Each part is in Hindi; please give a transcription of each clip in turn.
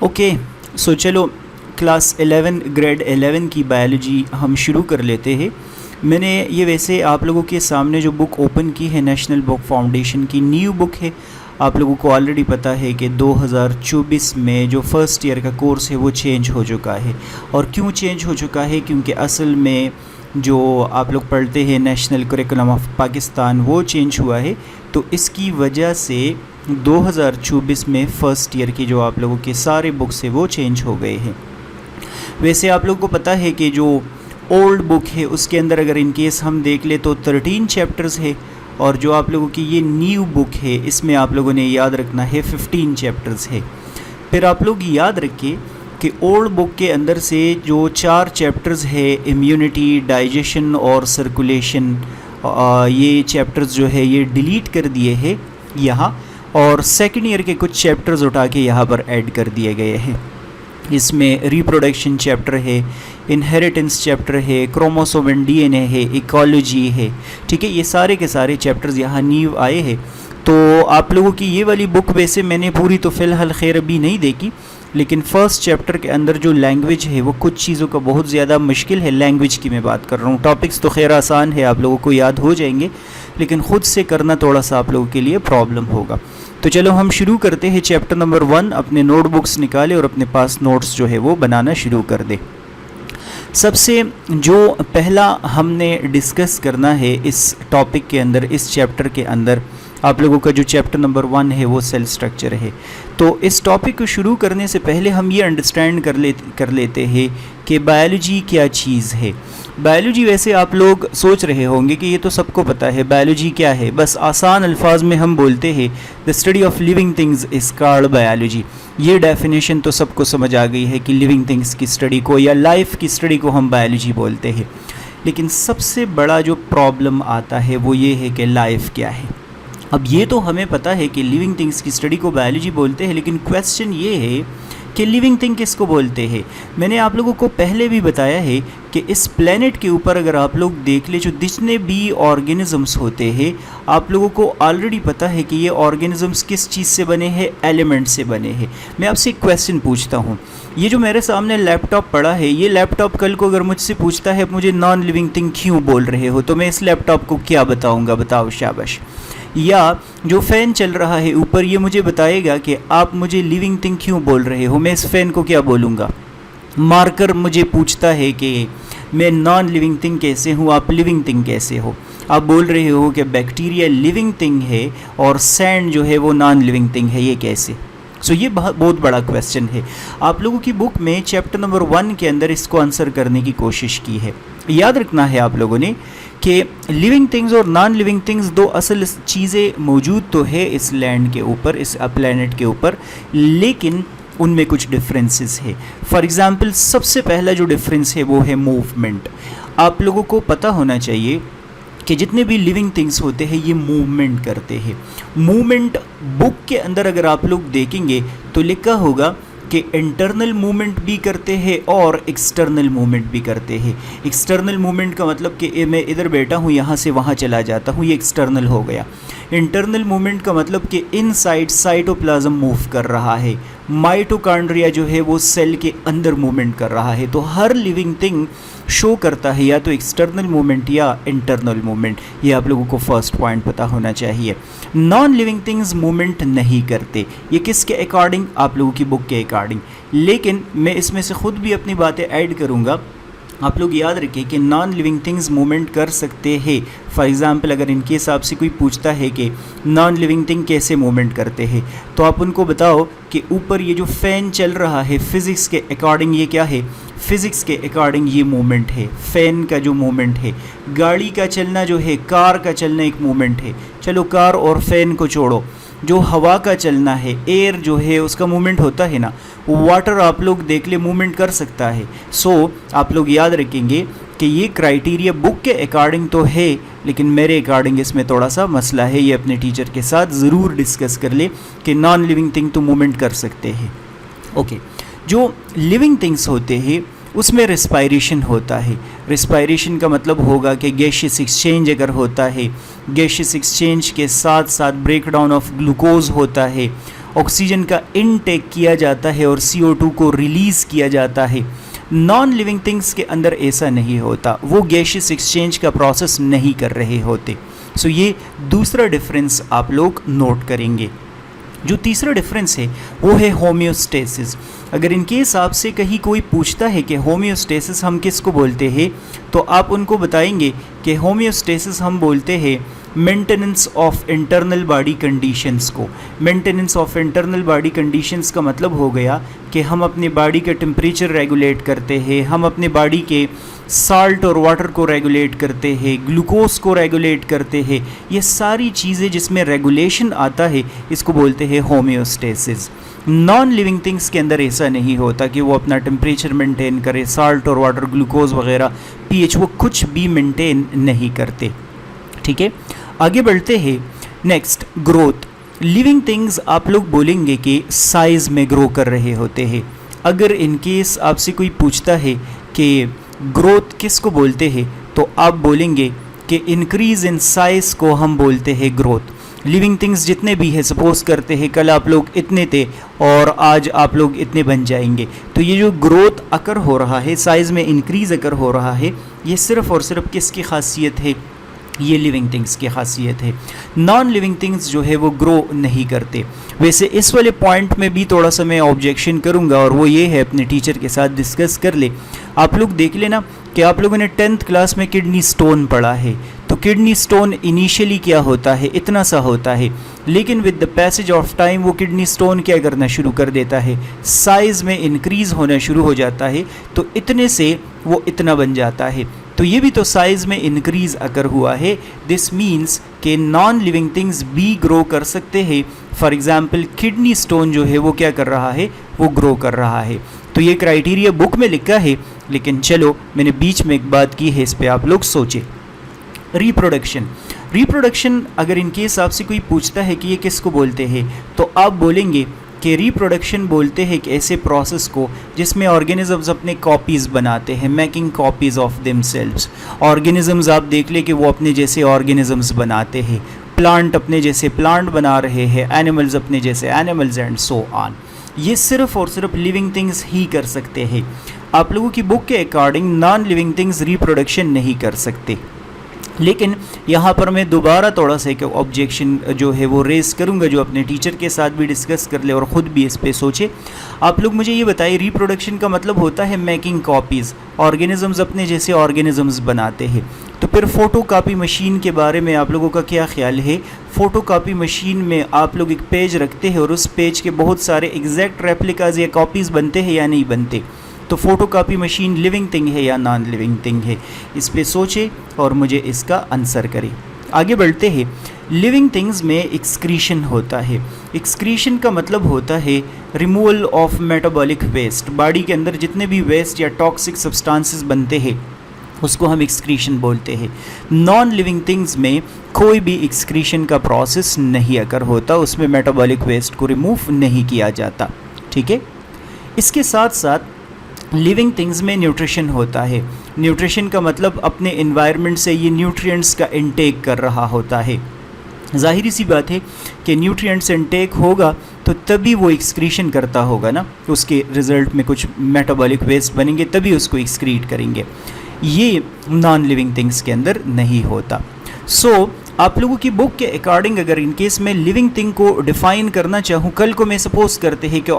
ओके, सो चलो क्लास 11 ग्रेड 11 की बायोलॉजी हम शुरू कर लेते हैं। मैंने ये वैसे आप लोगों के सामने जो बुक ओपन की है नेशनल बुक फाउंडेशन की न्यू बुक है। आप लोगों को ऑलरेडी पता है कि 2024 में जो फर्स्ट ईयर का कोर्स है वो चेंज हो चुका है। और क्यों चेंज हो चुका है? क्योंकि असल में जो आप लोग पढ़ते हैं नेशनल करिकुलम ऑफ पाकिस्तान वो चेंज हुआ है। तो इसकी वजह से 2024 में फ़र्स्ट ईयर की जो आप लोगों के सारे बुक्स है वो चेंज हो गए हैं। वैसे आप लोगों को पता है कि जो ओल्ड बुक है उसके अंदर अगर इन केस हम देख ले तो 13 चैप्टर्स है, और जो आप लोगों की ये न्यू बुक है इसमें आप लोगों ने याद रखना है 15 चैप्टर्स है। फिर आप लोग याद रखिए कि ओल्ड बुक के अंदर से जो 4 चैप्टर्स है इम्यूनिटी, डाइजेशन और सर्कुलेशन, ये चैप्टर्स जो है ये डिलीट कर दिए हैं यहाँ, और सेकेंड ईयर के कुछ चैप्टर्स उठा के यहाँ पर ऐड कर दिए गए हैं। इसमें रिप्रोडक्शन चैप्टर है, इनहेरिटेंस चैप्टर है, क्रोमोसोम एंड डीएनए है, इकोलॉजी है। ठीक है, ये सारे के सारे चैप्टर्स यहाँ न्यू आए हैं। तो आप लोगों की ये वाली बुक वैसे मैंने पूरी तो फ़िलहाल खैर अभी नहीं देखी, लेकिन फ़र्स्ट चैप्टर के अंदर जो लैंग्वेज है वो कुछ चीज़ों का बहुत ज़्यादा मुश्किल है। लैंग्वेज की मैं बात कर रहा हूँ, टॉपिक्स तो खैर आसान है, आप लोगों को याद हो जाएंगे, लेकिन ख़ुद से करना थोड़ा सा आप लोगों के लिए प्रॉब्लम होगा। तो चलो हम शुरू करते हैं। चैप्टर नंबर 1 अपने नोटबुक्स निकाले और अपने पास नोट्स जो है वो बनाना शुरू कर दे। सबसे जो पहला हमने डिस्कस करना है इस टॉपिक के अंदर, इस चैप्टर के अंदर, आप लोगों का जो चैप्टर नंबर 1 है वो सेल स्ट्रक्चर है। तो इस टॉपिक को शुरू करने से पहले हम ये अंडरस्टैंड कर लेते हैं कि बायोलॉजी क्या चीज़ है। बायोलॉजी वैसे आप लोग सोच रहे होंगे कि ये तो सबको पता है बायोलॉजी क्या है, बस आसान अल्फाज में हम बोलते हैं the study of living things is called biology. ये डेफिनेशन तो सबको समझ आ गई है कि लिविंग थिंग्स की स्टडी को या लाइफ की स्टडी को हम बायोलॉजी बोलते हैं। लेकिन सबसे बड़ा जो प्रॉब्लम आता है वो ये है कि लाइफ क्या है। अब ये तो हमें पता है कि लिविंग थिंग्स की स्टडी को बायोलॉजी बोलते हैं, लेकिन क्वेश्चन ये है कि लिविंग थिंग किसको बोलते हैं। मैंने आप लोगों को पहले भी बताया है कि इस प्लेनेट के ऊपर अगर आप लोग देख ले जो जितने भी ऑर्गेनिज़म्स होते हैं, आप लोगों को ऑलरेडी पता है कि ये ऑर्गेनिज़म्स किस चीज़ से बने हैं, एलिमेंट से बने हैं। मैं आपसे एक क्वेश्चन पूछता हूँ, ये जो मेरे सामने लैपटॉप पड़ा है, ये लैपटॉप कल को अगर मुझसे पूछता है मुझे नॉन लिविंग थिंग क्यों बोल रहे हो, तो मैं इस लैपटॉप को क्या बताऊँगा? बताओ, शाबाश। या जो फ़ैन चल रहा है ऊपर, ये मुझे बताएगा कि आप मुझे लिविंग थिंग क्यों बोल रहे हो, मैं इस फ़ैन को क्या बोलूँगा? मार्कर मुझे पूछता है कि मैं नॉन लिविंग थिंग कैसे हूँ, आप लिविंग थिंग कैसे हो? आप बोल रहे हो कि बैक्टीरिया लिविंग थिंग है और सैंड जो है वो नॉन लिविंग थिंग है, ये कैसे? सो ये बहुत बड़ा क्वेश्चन है। आप लोगों की बुक में चैप्टर नंबर 1 के अंदर इसको आंसर करने की कोशिश की है। याद रखना है आप लोगों ने कि लिविंग थिंग्स और नॉन लिविंग थिंग्स दो असल चीज़ें मौजूद तो है इस लैंड के ऊपर, इस प्लैनेट के ऊपर, लेकिन उनमें कुछ डिफरेंसेस है। फॉर एग्ज़ाम्पल सबसे पहला जो डिफरेंस है वो है मूवमेंट। आप लोगों को पता होना चाहिए कि जितने भी लिविंग थिंग्स होते हैं ये मूवमेंट करते हैं। मूवमेंट बुक के अंदर अगर आप लोग देखेंगे तो लिखा होगा कि इंटरनल मूवमेंट भी करते हैं और एक्सटर्नल मूवमेंट भी करते हैं। एक्सटर्नल मूवमेंट का मतलब कि मैं इधर बैठा हूँ, यहाँ से वहाँ चला जाता हूँ, ये एक्सटर्नल हो गया। इंटरनल मूवमेंट का मतलब कि इनसाइड साइटोप्लाज्म मूव कर रहा है, माइटोकॉन्ड्रिया जो है वो सेल के अंदर मूवमेंट कर रहा है। तो हर लिविंग थिंग शो करता है या तो एक्सटर्नल मूवमेंट या इंटरनल मूवमेंट। ये आप लोगों को फर्स्ट पॉइंट पता होना चाहिए। नॉन लिविंग थिंग्स मूवमेंट नहीं करते। ये किसके अकॉर्डिंग? आप लोगों की बुक के अकॉर्डिंग। लेकिन मैं इसमें से ख़ुद भी अपनी बातें ऐड करूँगा। आप लोग याद रखें कि नॉन लिविंग थिंग्स मूवमेंट कर सकते हैं। फॉर एग्ज़ाम्पल अगर इनके हिसाब से कोई पूछता है कि नॉन लिविंग थिंग कैसे मूवमेंट करते हैं, तो आप उनको बताओ कि ऊपर ये जो फ़ैन चल रहा है फ़िज़िक्स के अकॉर्डिंग ये क्या है? फ़िज़िक्स के अकॉर्डिंग ये मूवमेंट है। फ़ैन का जो मूवमेंट है, गाड़ी का चलना जो है, कार का चलना एक मूवमेंट है। चलो कार और फ़ैन को छोड़ो, जो हवा का चलना है, एयर जो है उसका मूवमेंट होता है ना। वाटर आप लोग देख ले मूवमेंट कर सकता है। सो आप लोग याद रखेंगे कि ये क्राइटेरिया बुक के अकॉर्डिंग तो है, लेकिन मेरे अकॉर्डिंग इसमें थोड़ा सा मसला है। ये अपने टीचर के साथ ज़रूर डिस्कस कर ले कि नॉन लिविंग थिंग तो मूवमेंट कर सकते हैं। ओके, जो लिविंग थिंग्स होते हैं उसमें रेस्पायरेशन होता है। रेस्पायरेशन का मतलब होगा कि गैशियस एक्सचेंज अगर होता है, गैशियस एक्सचेंज के साथ साथ ब्रेकडाउन ऑफ ग्लूकोज होता है, ऑक्सीजन का इनटेक किया जाता है और CO2 को रिलीज़ किया जाता है। नॉन लिविंग थिंग्स के अंदर ऐसा नहीं होता, वो गैशियस एक्सचेंज का प्रोसेस नहीं कर रहे होते। सो ये दूसरा डिफरेंस आप लोग नोट करेंगे। जो तीसरा डिफरेंस है वो है होम्योस्टेसिस। अगर इन केस आपसे कहीं कोई पूछता है कि होम्योस्टेसिस हम किसको बोलते हैं, तो आप उनको बताएंगे कि होम्योस्टेसिस हम बोलते हैं maintenance of internal body conditions को। Maintenance of internal body conditions का मतलब हो गया कि हम अपने बॉडी का टेम्परेचर रेगुलेट करते हैं, हम अपने बॉडी के साल्ट और वाटर को रेगुलेट करते हैं, ग्लूकोज को रेगुलेट करते हैं। ये सारी चीज़ें जिसमें रेगुलेशन आता है इसको बोलते हैं होम्योस्टेसिस। नॉन लिविंग थिंग्स के अंदर ऐसा नहीं होता कि वो अपना टेम्परेचर मेंटेन करे, साल्ट और वाटर, ग्लूकोज वगैरह, pH वो कुछ भी मेंटेन नहीं करते। ठीक है, आगे बढ़ते हैं। Next, growth. लिविंग थिंग्स आप लोग बोलेंगे कि साइज़ में ग्रो कर रहे होते हैं। अगर इन केस आपसे कोई पूछता है कि ग्रोथ किसको बोलते हैं, तो आप बोलेंगे कि इंक्रीज़ इन साइज़ को हम बोलते हैं ग्रोथ। लिविंग थिंग्स जितने भी है, सपोज करते हैं कल आप लोग इतने थे और आज आप लोग इतने बन जाएंगे, तो ये जो ग्रोथ अकर हो रहा है, साइज़ में इंक्रीज़ अकर हो रहा है, ये सिर्फ़ और सिर्फ किसकी खासियत है? ये लिविंग थिंग्स की खासियत है। नॉन लिविंग थिंग्स जो है वो ग्रो नहीं करते। वैसे इस वाले पॉइंट में भी थोड़ा सा मैं ऑब्जेक्शन करूंगा, और वो ये है, अपने टीचर के साथ डिस्कस कर ले। आप लोग देख लेना कि आप लोगों ने 10th क्लास में किडनी स्टोन पढ़ा है, तो किडनी स्टोन इनिशियली क्या होता है? इतना सा होता है, लेकिन with the passage of time वो किडनी स्टोन क्या करना शुरू कर देता है? साइज़ में इंक्रीज़ होना शुरू हो जाता है, तो इतने से वो इतना बन जाता है। तो ये भी तो साइज़ में इंक्रीज़ अगर हुआ है। दिस मीन्स कि नॉन लिविंग थिंग्स भी ग्रो कर सकते हैं। फॉर एग्ज़ाम्पल किडनी स्टोन जो है वो क्या कर रहा है? वो ग्रो कर रहा है। तो ये क्राइटेरिया बुक में लिखा है, लेकिन चलो मैंने बीच में एक बात की है, इस पर आप लोग सोचें। रिप्रोडक्शन अगर इन केस आपसे कोई पूछता है कि ये किसको बोलते हैं, तो आप बोलेंगे कि रिप्रोडक्शन बोलते हैं कि ऐसे प्रोसेस को जिसमें ऑर्गेनिजम्स अपने कॉपीज़ बनाते हैं, making copies of themselves. Organisms आप देख ले कि वो अपने जैसे ऑर्गेनिजम्स बनाते हैं, प्लांट अपने जैसे प्लांट बना रहे हैं, एनिमल्स अपने जैसे एनिमल्स, एंड सो ऑन। ये सिर्फ और सिर्फ लिविंग थिंग्स ही कर सकते हैं। आप लोगों की बुक के according non living things reproduction नहीं कर सकते। लेकिन यहाँ पर मैं दोबारा थोड़ा सा एक ऑब्जेक्शन जो है वो रेस करूँगा, जो अपने टीचर के साथ भी डिस्कस कर ले और ख़ुद भी इस पे सोचे। आप लोग मुझे ये बताइए, रिप्रोडक्शन का मतलब होता है मेकिंग कॉपीज़, ऑर्गेनिजम्स अपने जैसे ऑर्गेनिजम्स बनाते हैं। तो फिर फ़ोटोकॉपी मशीन के बारे में आप लोगों का क्या ख्याल है? फ़ोटोकॉपी मशीन में आप लोग एक पेज रखते हैं और उस पेज के बहुत सारे एग्जैक्ट रेप्लिकाज या कॉपीज़ बनते हैं या नहीं बनते? तो फ़ोटोकॉपी मशीन लिविंग थिंग है या नॉन लिविंग थिंग है? इस पे सोचे और मुझे इसका आंसर करें। आगे बढ़ते हैं। लिविंग थिंग्स में एक्सक्रीशन होता है। एक्सक्रीशन का मतलब होता है removal of metabolic waste. Body के अंदर जितने भी वेस्ट या टॉक्सिक सब्सटेंसेस बनते हैं उसको हम एक्सक्रीशन बोलते हैं। नॉन लिविंग थिंग्स में कोई भी एक्सक्रीशन का प्रोसेस नहीं अकर होता, उसमें मेटाबॉलिक वेस्ट को रिमूव नहीं किया जाता। ठीक है, इसके साथ साथ लिविंग थिंग्स में न्यूट्रिशन होता है। न्यूट्रिशन का मतलब अपने एनवायरनमेंट से ये न्यूट्रिएंट्स का इनटेक कर रहा होता है। ज़ाहिरी सी बात है कि न्यूट्रिएंट्स इनटेक होगा तो तभी वो एक्सक्रीशन करता होगा ना, उसके रिज़ल्ट में कुछ मेटाबॉलिक वेस्ट बनेंगे, तभी उसको एक्सक्रीट करेंगे। ये नॉन लिविंग थिंग्स के अंदर नहीं होता। सो आप लोगों की बुक के अकॉर्डिंग अगर इन केस में लिविंग थिंग को डिफ़ाइन करना चाहूँ, कल को मैं सपोज करते हैं कि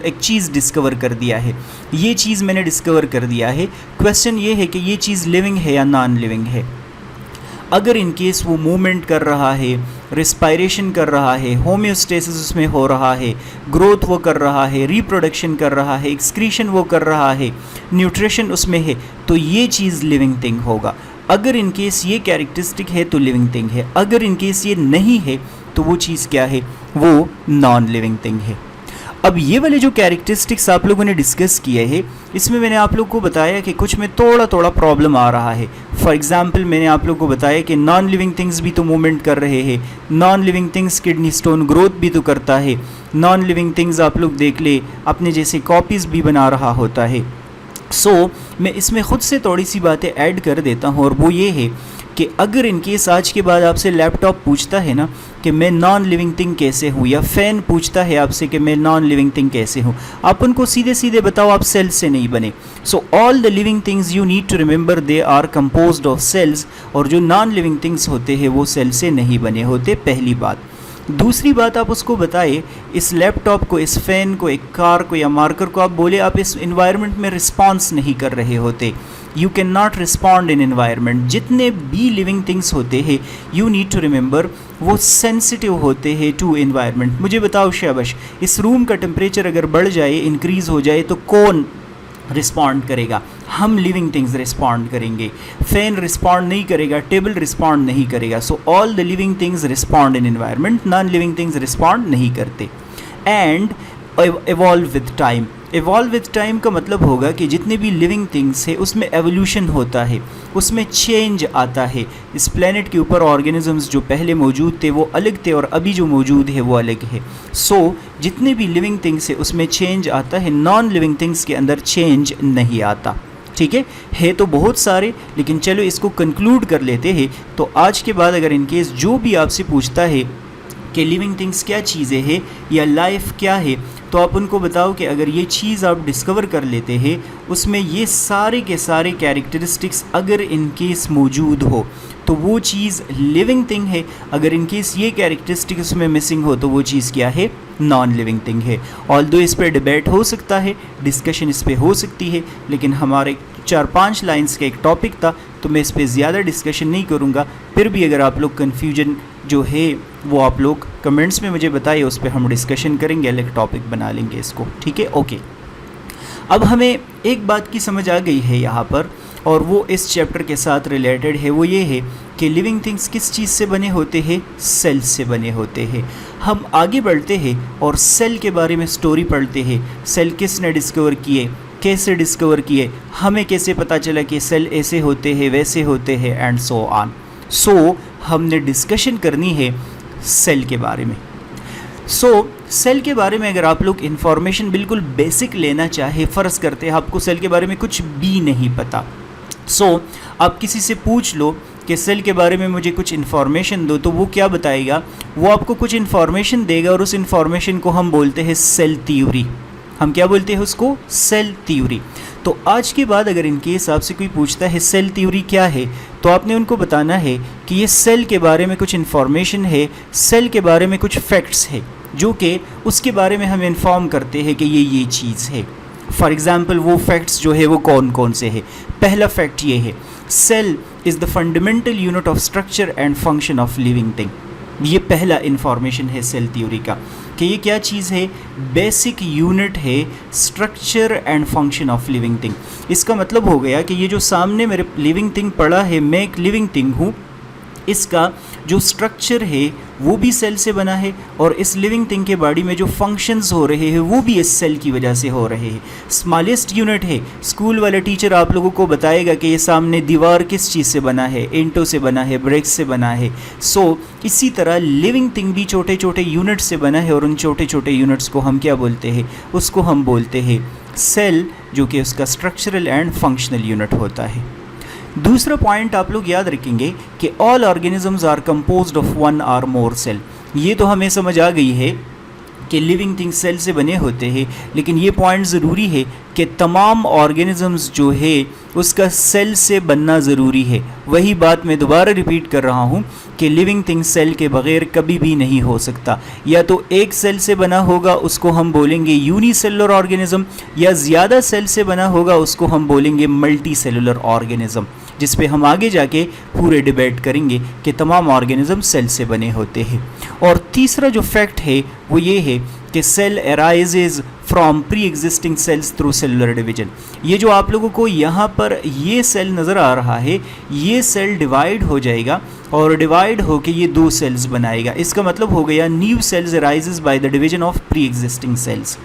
एक चीज़ डिस्कवर कर दिया है, ये चीज़ मैंने डिस्कवर कर दिया है। क्वेश्चन ये है कि ये चीज़ लिविंग है या नॉन लिविंग है। अगर इन केस वो मूवमेंट कर रहा है, रिस्पायरेशन कर रहा है, होम्योस्टेसिस उसमें हो रहा है, ग्रोथ वो कर रहा है, रिप्रोडक्शन कर रहा है, एक्सक्रीशन वो कर रहा है, न्यूट्रिशन उसमें है, तो ये चीज़ लिविंग थिंग होगा। अगर इन केस ये कैरेक्टरिस्टिक है तो लिविंग थिंग है, अगर इन केस ये नहीं है तो वो चीज़ क्या है? वो नॉन लिविंग थिंग है। अब ये वाले जो कैरेक्टरिस्टिक्स आप लोगों ने डिस्कस किए हैं, इसमें मैंने आप लोग को बताया कि कुछ में थोड़ा थोड़ा प्रॉब्लम आ रहा है। फॉर एग्जांपल मैंने आप लोग को बताया कि नॉन लिविंग थिंग्स भी तो मूवमेंट कर रहे हैं, non living things kidney stone growth भी तो करता है, नॉन लिविंग थिंग्स आप लोग देख ले अपने जैसे कॉपीज़ भी बना रहा होता है। मैं इसमें ख़ुद से थोड़ी सी बातें ऐड कर देता हूँ, और वो ये है कि अगर इन केस आज के बाद आपसे लैपटॉप पूछता है ना कि मैं नॉन लिविंग थिंग कैसे हूँ, या फ़ैन पूछता है आपसे कि मैं नॉन लिविंग थिंग कैसे हूँ, आप उनको सीधे सीधे बताओ आप सेल से नहीं बने। So all the living things you need to remember they are composed of cells, और जो नॉन लिविंग थिंग्स होते हैं वो सेल से नहीं बने होते, पहली बात। दूसरी बात, आप उसको बताए इस लैपटॉप को, इस फ़ैन को, एक कार को या मार्कर को आप बोले आप इस इन्वायरमेंट में रिस्पॉन्स नहीं कर रहे होते, you can not respond in environment. जितने भी लिविंग थिंग्स होते हैं यू नीड टू रिमेंबर वो सेंसिटिव होते हैं टू इन्वायरमेंट। मुझे बताओ शाबाश, इस रूम का टेम्परेचर अगर बढ़ जाए, इंक्रीज़ हो जाए, तो कौन रिस्पॉन्ड करेगा? हम लिविंग थिंग्स रिस्पॉन्ड करेंगे। फ़ैन रिस्पॉन्ड नहीं करेगा, टेबल रिस्पॉन्ड नहीं करेगा। सो all the living things respond in environment, non living things respond नहीं करते। And evolve with time. Evolve with time का मतलब होगा कि जितने भी लिविंग थिंग्स है उसमें एवोल्यूशन होता है, उसमें चेंज आता है। इस प्लेनेट के ऊपर ऑर्गेनिजम्स जो पहले मौजूद थे वो अलग थे, और अभी जो मौजूद है वो अलग है। सो जितने भी लिविंग थिंग्स है उसमें चेंज आता है, नॉन लिविंग थिंग्स के अंदर चेंज नहीं आता। ठीक है तो बहुत सारे, लेकिन चलो इसको कंक्लूड कर लेते हैं। तो आज के बाद अगर इनकेस जो भी आपसे पूछता है कि लिविंग थिंग्स क्या चीज़ें हैं या लाइफ क्या है, तो आप उनको बताओ कि अगर ये चीज़ आप डिस्कवर कर लेते हैं उसमें ये सारे के सारे कैरेक्टरिस्टिक्स अगर इनकेस मौजूद हो तो वो चीज़ लिविंग थिंग है। अगर इनकेस ये कैरेक्टरिस्टिक्स उसमें मिसिंग हो तो वो चीज़ क्या है? नॉन लिविंग थिंग है। ऑल्दो इस पर डिबेट हो सकता है, डिस्कशन इस पर हो सकती है, लेकिन हमारे 4-5 लाइंस का एक टॉपिक था तो मैं इस पर ज़्यादा डिस्कशन नहीं करूँगा। फिर भी अगर आप लोग कन्फ्यूजन जो है वो आप लोग कमेंट्स में मुझे बताइए, उस पर हम डिस्कशन करेंगे, अलग टॉपिक बना लेंगे इसको। ठीक है, ओके। अब हमें एक बात की समझ आ गई है यहाँ पर, और वो इस चैप्टर के साथ रिलेटेड है। वो ये है कि लिविंग थिंग्स किस चीज़ से बने होते हैं? सेल से बने होते हैं। हम आगे बढ़ते हैं और सेल के बारे में स्टोरी पढ़ते हैं। सेल किसने डिस्कवर किए, कैसे डिस्कवर किए, हमें कैसे पता चला कि सेल ऐसे होते हैं, वैसे होते हैं, एंड सो ऑन। सो हमने डिस्कशन करनी है सेल के बारे में। सेल के बारे में अगर आप लोग इन्फॉर्मेशन बिल्कुल बेसिक लेना चाहे, फ़र्ज़ करते हैं आपको सेल के बारे में कुछ भी नहीं पता, आप किसी से पूछ लो कि सेल के बारे में मुझे कुछ इन्फॉर्मेशन दो, तो वो क्या बताएगा? वो आपको कुछ इन्फॉर्मेशन देगा, और उस इन्फॉर्मेशन को हम बोलते हैं सेल थ्योरी। हम क्या बोलते हैं उसको? Cell theory. तो आज के बाद अगर इनकेस आपसे कोई पूछता है सेल थ्योरी क्या है, तो आपने उनको बताना है कि ये सेल के बारे में कुछ इन्फॉर्मेशन है, सेल के बारे में कुछ फैक्ट्स है जो कि उसके बारे में हमें इन्फॉर्म करते हैं कि ये चीज़ है। फॉर एग्ज़ाम्पल वो फैक्ट्स जो है वो कौन कौन से है? पहला फैक्ट ये है, cell is the fundamental unit of structure and function of living thing. ये पहला इन्फॉर्मेशन है सेल थ्योरी का कि ये क्या चीज़ है? बेसिक यूनिट है structure and function of living thing. इसका मतलब हो गया कि ये जो सामने मेरे लिविंग थिंग पड़ा है, मैं एक लिविंग थिंग हूँ, इसका जो स्ट्रक्चर है वो भी सेल से बना है, और इस लिविंग थिंग के बॉडी में जो फंक्शंस हो रहे हैं वो भी इस सेल की वजह से हो रहे हैं। स्मॉलेस्ट यूनिट है। स्कूल वाला टीचर आप लोगों को बताएगा कि ये सामने दीवार किस चीज़ से बना है, ईंटों से बना है, ब्रिक्स से बना है। इसी तरह लिविंग थिंग भी छोटे छोटे यूनिट से बना है, और उन छोटे छोटे यूनिट्स को हम क्या बोलते हैं? उसको हम बोलते हैं सेल, जो कि उसका स्ट्रक्चरल एंड फंक्शनल यूनिट होता है। दूसरा पॉइंट आप लोग याद रखेंगे कि all organisms are composed of 1 or more cell. ये तो हमें समझ आ गई है कि लिविंग थिंग्स सेल से बने होते हैं, लेकिन ये पॉइंट ज़रूरी है कि तमाम ऑर्गेनिजम्स जो है उसका सेल से बनना ज़रूरी है। वही बात मैं दोबारा रिपीट कर रहा हूँ कि लिविंग थिंग सेल के बग़ैर कभी भी नहीं हो सकता। या तो एक सेल से बना होगा, उसको हम बोलेंगे यूनिसेलुलर ऑर्गेनिज़म, या ज़्यादा सेल से बना होगा, उसको हम बोलेंगे मल्टी सेलुलर ऑर्गेनिज़म, जिस पे हम आगे जाके पूरे डिबेट करेंगे कि तमाम ऑर्गेनिज़म सेल से बने होते हैं। और तीसरा जो फैक्ट है वो ये है कि cell arises from pre existing cells through cellular division. ये जो आप लोगों को यहाँ पर ये सेल नज़र आ रहा है, ये सेल डिवाइड हो जाएगा, और डिवाइड होके ये 2 सेल्स बनाएगा। इसका मतलब हो गया new sales arises by the division of pre existing sales.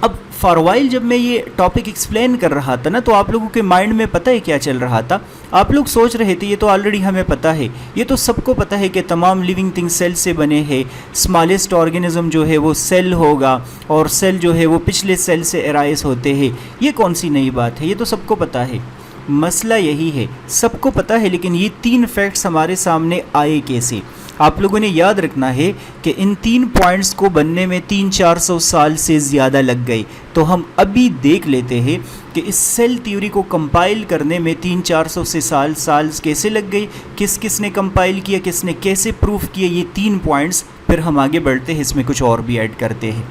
अब फॉर वाइल जब मैं ये टॉपिक एक्सप्लेन कर रहा था ना, तो आप लोगों के माइंड में पता है क्या चल रहा था? आप लोग सोच रहे थे ये तो ऑलरेडी हमें पता है, ये तो सबको पता है कि तमाम लिविंग थिंग सेल से बने हैं, स्मॉलेस्ट ऑर्गेनिज्म जो है वो सेल होगा और सेल जो है वो पिछले सेल से एराइज होते हैं। ये कौन सी नई बात है, ये तो सबको पता है। मसला यही है, सबको पता है, लेकिन ये 3 फैक्ट्स हमारे सामने आए कैसे? आप लोगों ने याद रखना है कि इन 3 पॉइंट्स को बनने में 300-400 साल से ज़्यादा लग गए। तो हम अभी देख लेते हैं कि इस सेल थ्योरी को कंपाइल करने में 300-400 से साल कैसे लग गई, किस किस ने कंपाइल किया, किसने कैसे प्रूफ किया, ये 3 पॉइंट्स। फिर हम आगे बढ़ते हैं, इसमें कुछ और भी ऐड करते हैं।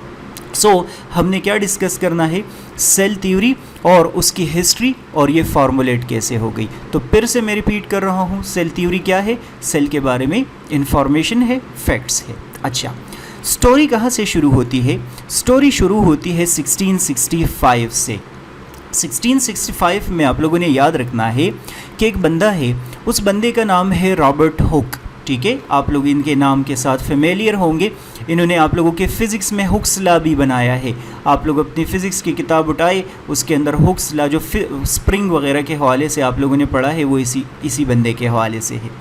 हमने क्या डिस्कस करना है? सेल थ्योरी और उसकी हिस्ट्री और ये फार्मूलेट कैसे हो गई। तो फिर से मैं रिपीट कर रहा हूँ, सेल थ्योरी क्या है? सेल के बारे में इंफॉर्मेशन है, फैक्ट्स है। अच्छा, स्टोरी कहाँ से शुरू होती है? स्टोरी शुरू होती है 1665 से। 1665 में आप लोगों ने याद रखना है कि एक बंदा है, उस बंदे का नाम है रॉबर्ट हुक। ठीक है, आप लोग इनके नाम के साथ फेमिलियर होंगे। इन्होंने आप लोगों के फ़िज़िक्स में हुक्स लॉ भी बनाया है। आप लोग अपनी फ़िज़िक्स की किताब उठाए, उसके अंदर हुक्स लॉ जो स्प्रिंग वगैरह के हवाले से आप लोगों ने पढ़ा है वो इसी बंदे के हवाले से है।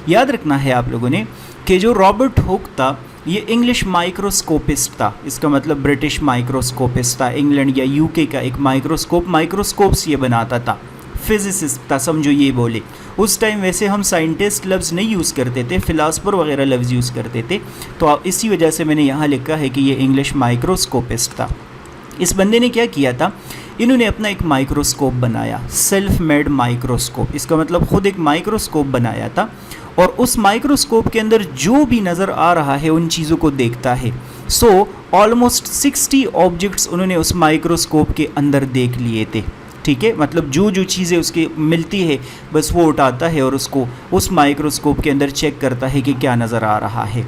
याद रखना है आप लोगों ने कि जो रॉबर्ट हुक था ये इंग्लिश माइक्रोस्कोपिस्ट था। इसका मतलब ब्रिटिश माइक्रोस्कोपिस्ट था, इंग्लैंड या यूके का एक माइक्रोस्कोप्स ये बनाता था। फिजिसिस्ट था, समझो ये बोले। उस टाइम वैसे हम साइंटिस्ट लफ्ज़ नहीं यूज़ करते थे, फ़िलासफ़र वगैरह लफ्ज़ यूज़ करते थे, तो इसी वजह से मैंने यहाँ लिखा है कि ये इंग्लिश माइक्रोस्कोपिस्ट था। इस बंदे ने क्या किया था? इन्होंने अपना एक माइक्रोस्कोप बनाया, सेल्फ मेड माइक्रोस्कोप। इसका मतलब ख़ुद एक माइक्रोस्कोप बनाया था और उस माइक्रोस्कोप के अंदर जो भी नज़र आ रहा है उन चीज़ों को देखता है। ऑलमोस्ट 60 ऑब्जेक्ट्स उन्होंने उस माइक्रोस्कोप के अंदर देख लिए थे। ठीक है, मतलब जो जो चीज़ें उसके मिलती है बस वो उठाता है और उसको उस माइक्रोस्कोप के अंदर चेक करता है कि क्या नज़र आ रहा है।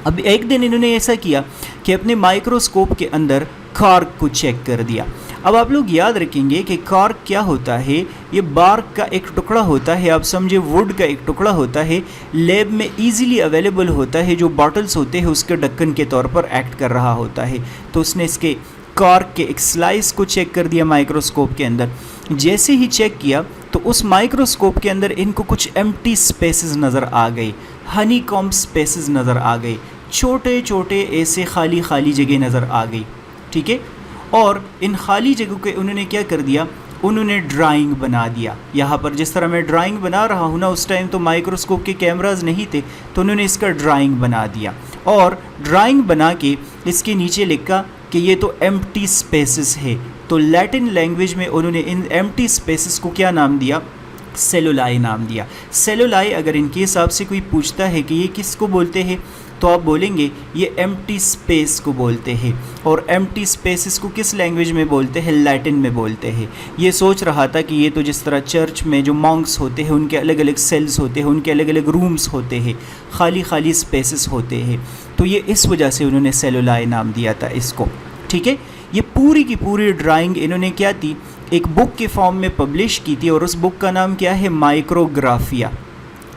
अब एक दिन इन्होंने ऐसा किया कि अपने माइक्रोस्कोप के अंदर कॉर्क को चेक कर दिया। अब आप लोग याद रखेंगे कि कॉर्क क्या होता है? ये बार्क का एक टुकड़ा होता है, आप समझे वुड का एक टुकड़ा होता है, लैब में इजीली अवेलेबल होता है, जो बॉटल्स होते हैं उसके ढक्कन के तौर पर एक्ट कर रहा होता है। तो उसने इसके कॉर्क के एक स्लाइस को चेक कर दिया माइक्रोस्कोप के अंदर। जैसे ही चेक किया तो उस माइक्रोस्कोप के अंदर इनको कुछ एम्प्टी स्पेसेस नज़र आ गए, हनीकॉम्ब स्पेसेस नज़र आ गए, छोटे छोटे ऐसे खाली खाली जगह नज़र आ गई। ठीक है, और इन खाली जगहों के उन्होंने क्या कर दिया? उन्होंने ड्राइंग बना दिया। यहाँ पर जिस तरह मैं ड्राइंग बना रहा हूँ ना, उस टाइम तो माइक्रोस्कोप के कैमराज नहीं थे, तो उन्होंने इसका ड्राइंग बना दिया और ड्राइंग बना के इसके नीचे लिखा कि ये तो एम्प्टी स्पेसेस है। तो लैटिन लैंग्वेज में उन्होंने इन एम्प्टी स्पेसेस को क्या नाम दिया? सेलुलाई नाम दिया। सेलुलाई अगर इनके हिसाब से कोई पूछता है कि ये किसको बोलते हैं, तो आप बोलेंगे ये एम्प्टी स्पेस को बोलते हैं। और एम्प्टी स्पेसेस को किस लैंग्वेज में बोलते हैं? लैटिन में बोलते हैं। ये सोच रहा था कि ये तो जिस तरह चर्च में जो मॉन्क्स होते हैं उनके अलग अलग सेल्स होते हैं, उनके अलग अलग रूम्स होते हैं, खाली खाली स्पेसेस होते हैं, तो ये इस वजह से उन्होंने सेलुलाई नाम दिया था इसको। ठीक है, ये पूरी की पूरी ड्राइंग इन्होंने क्या थी? एक बुक के फॉर्म में पब्लिश की थी और उस बुक का नाम क्या है? माइक्रोग्राफिया।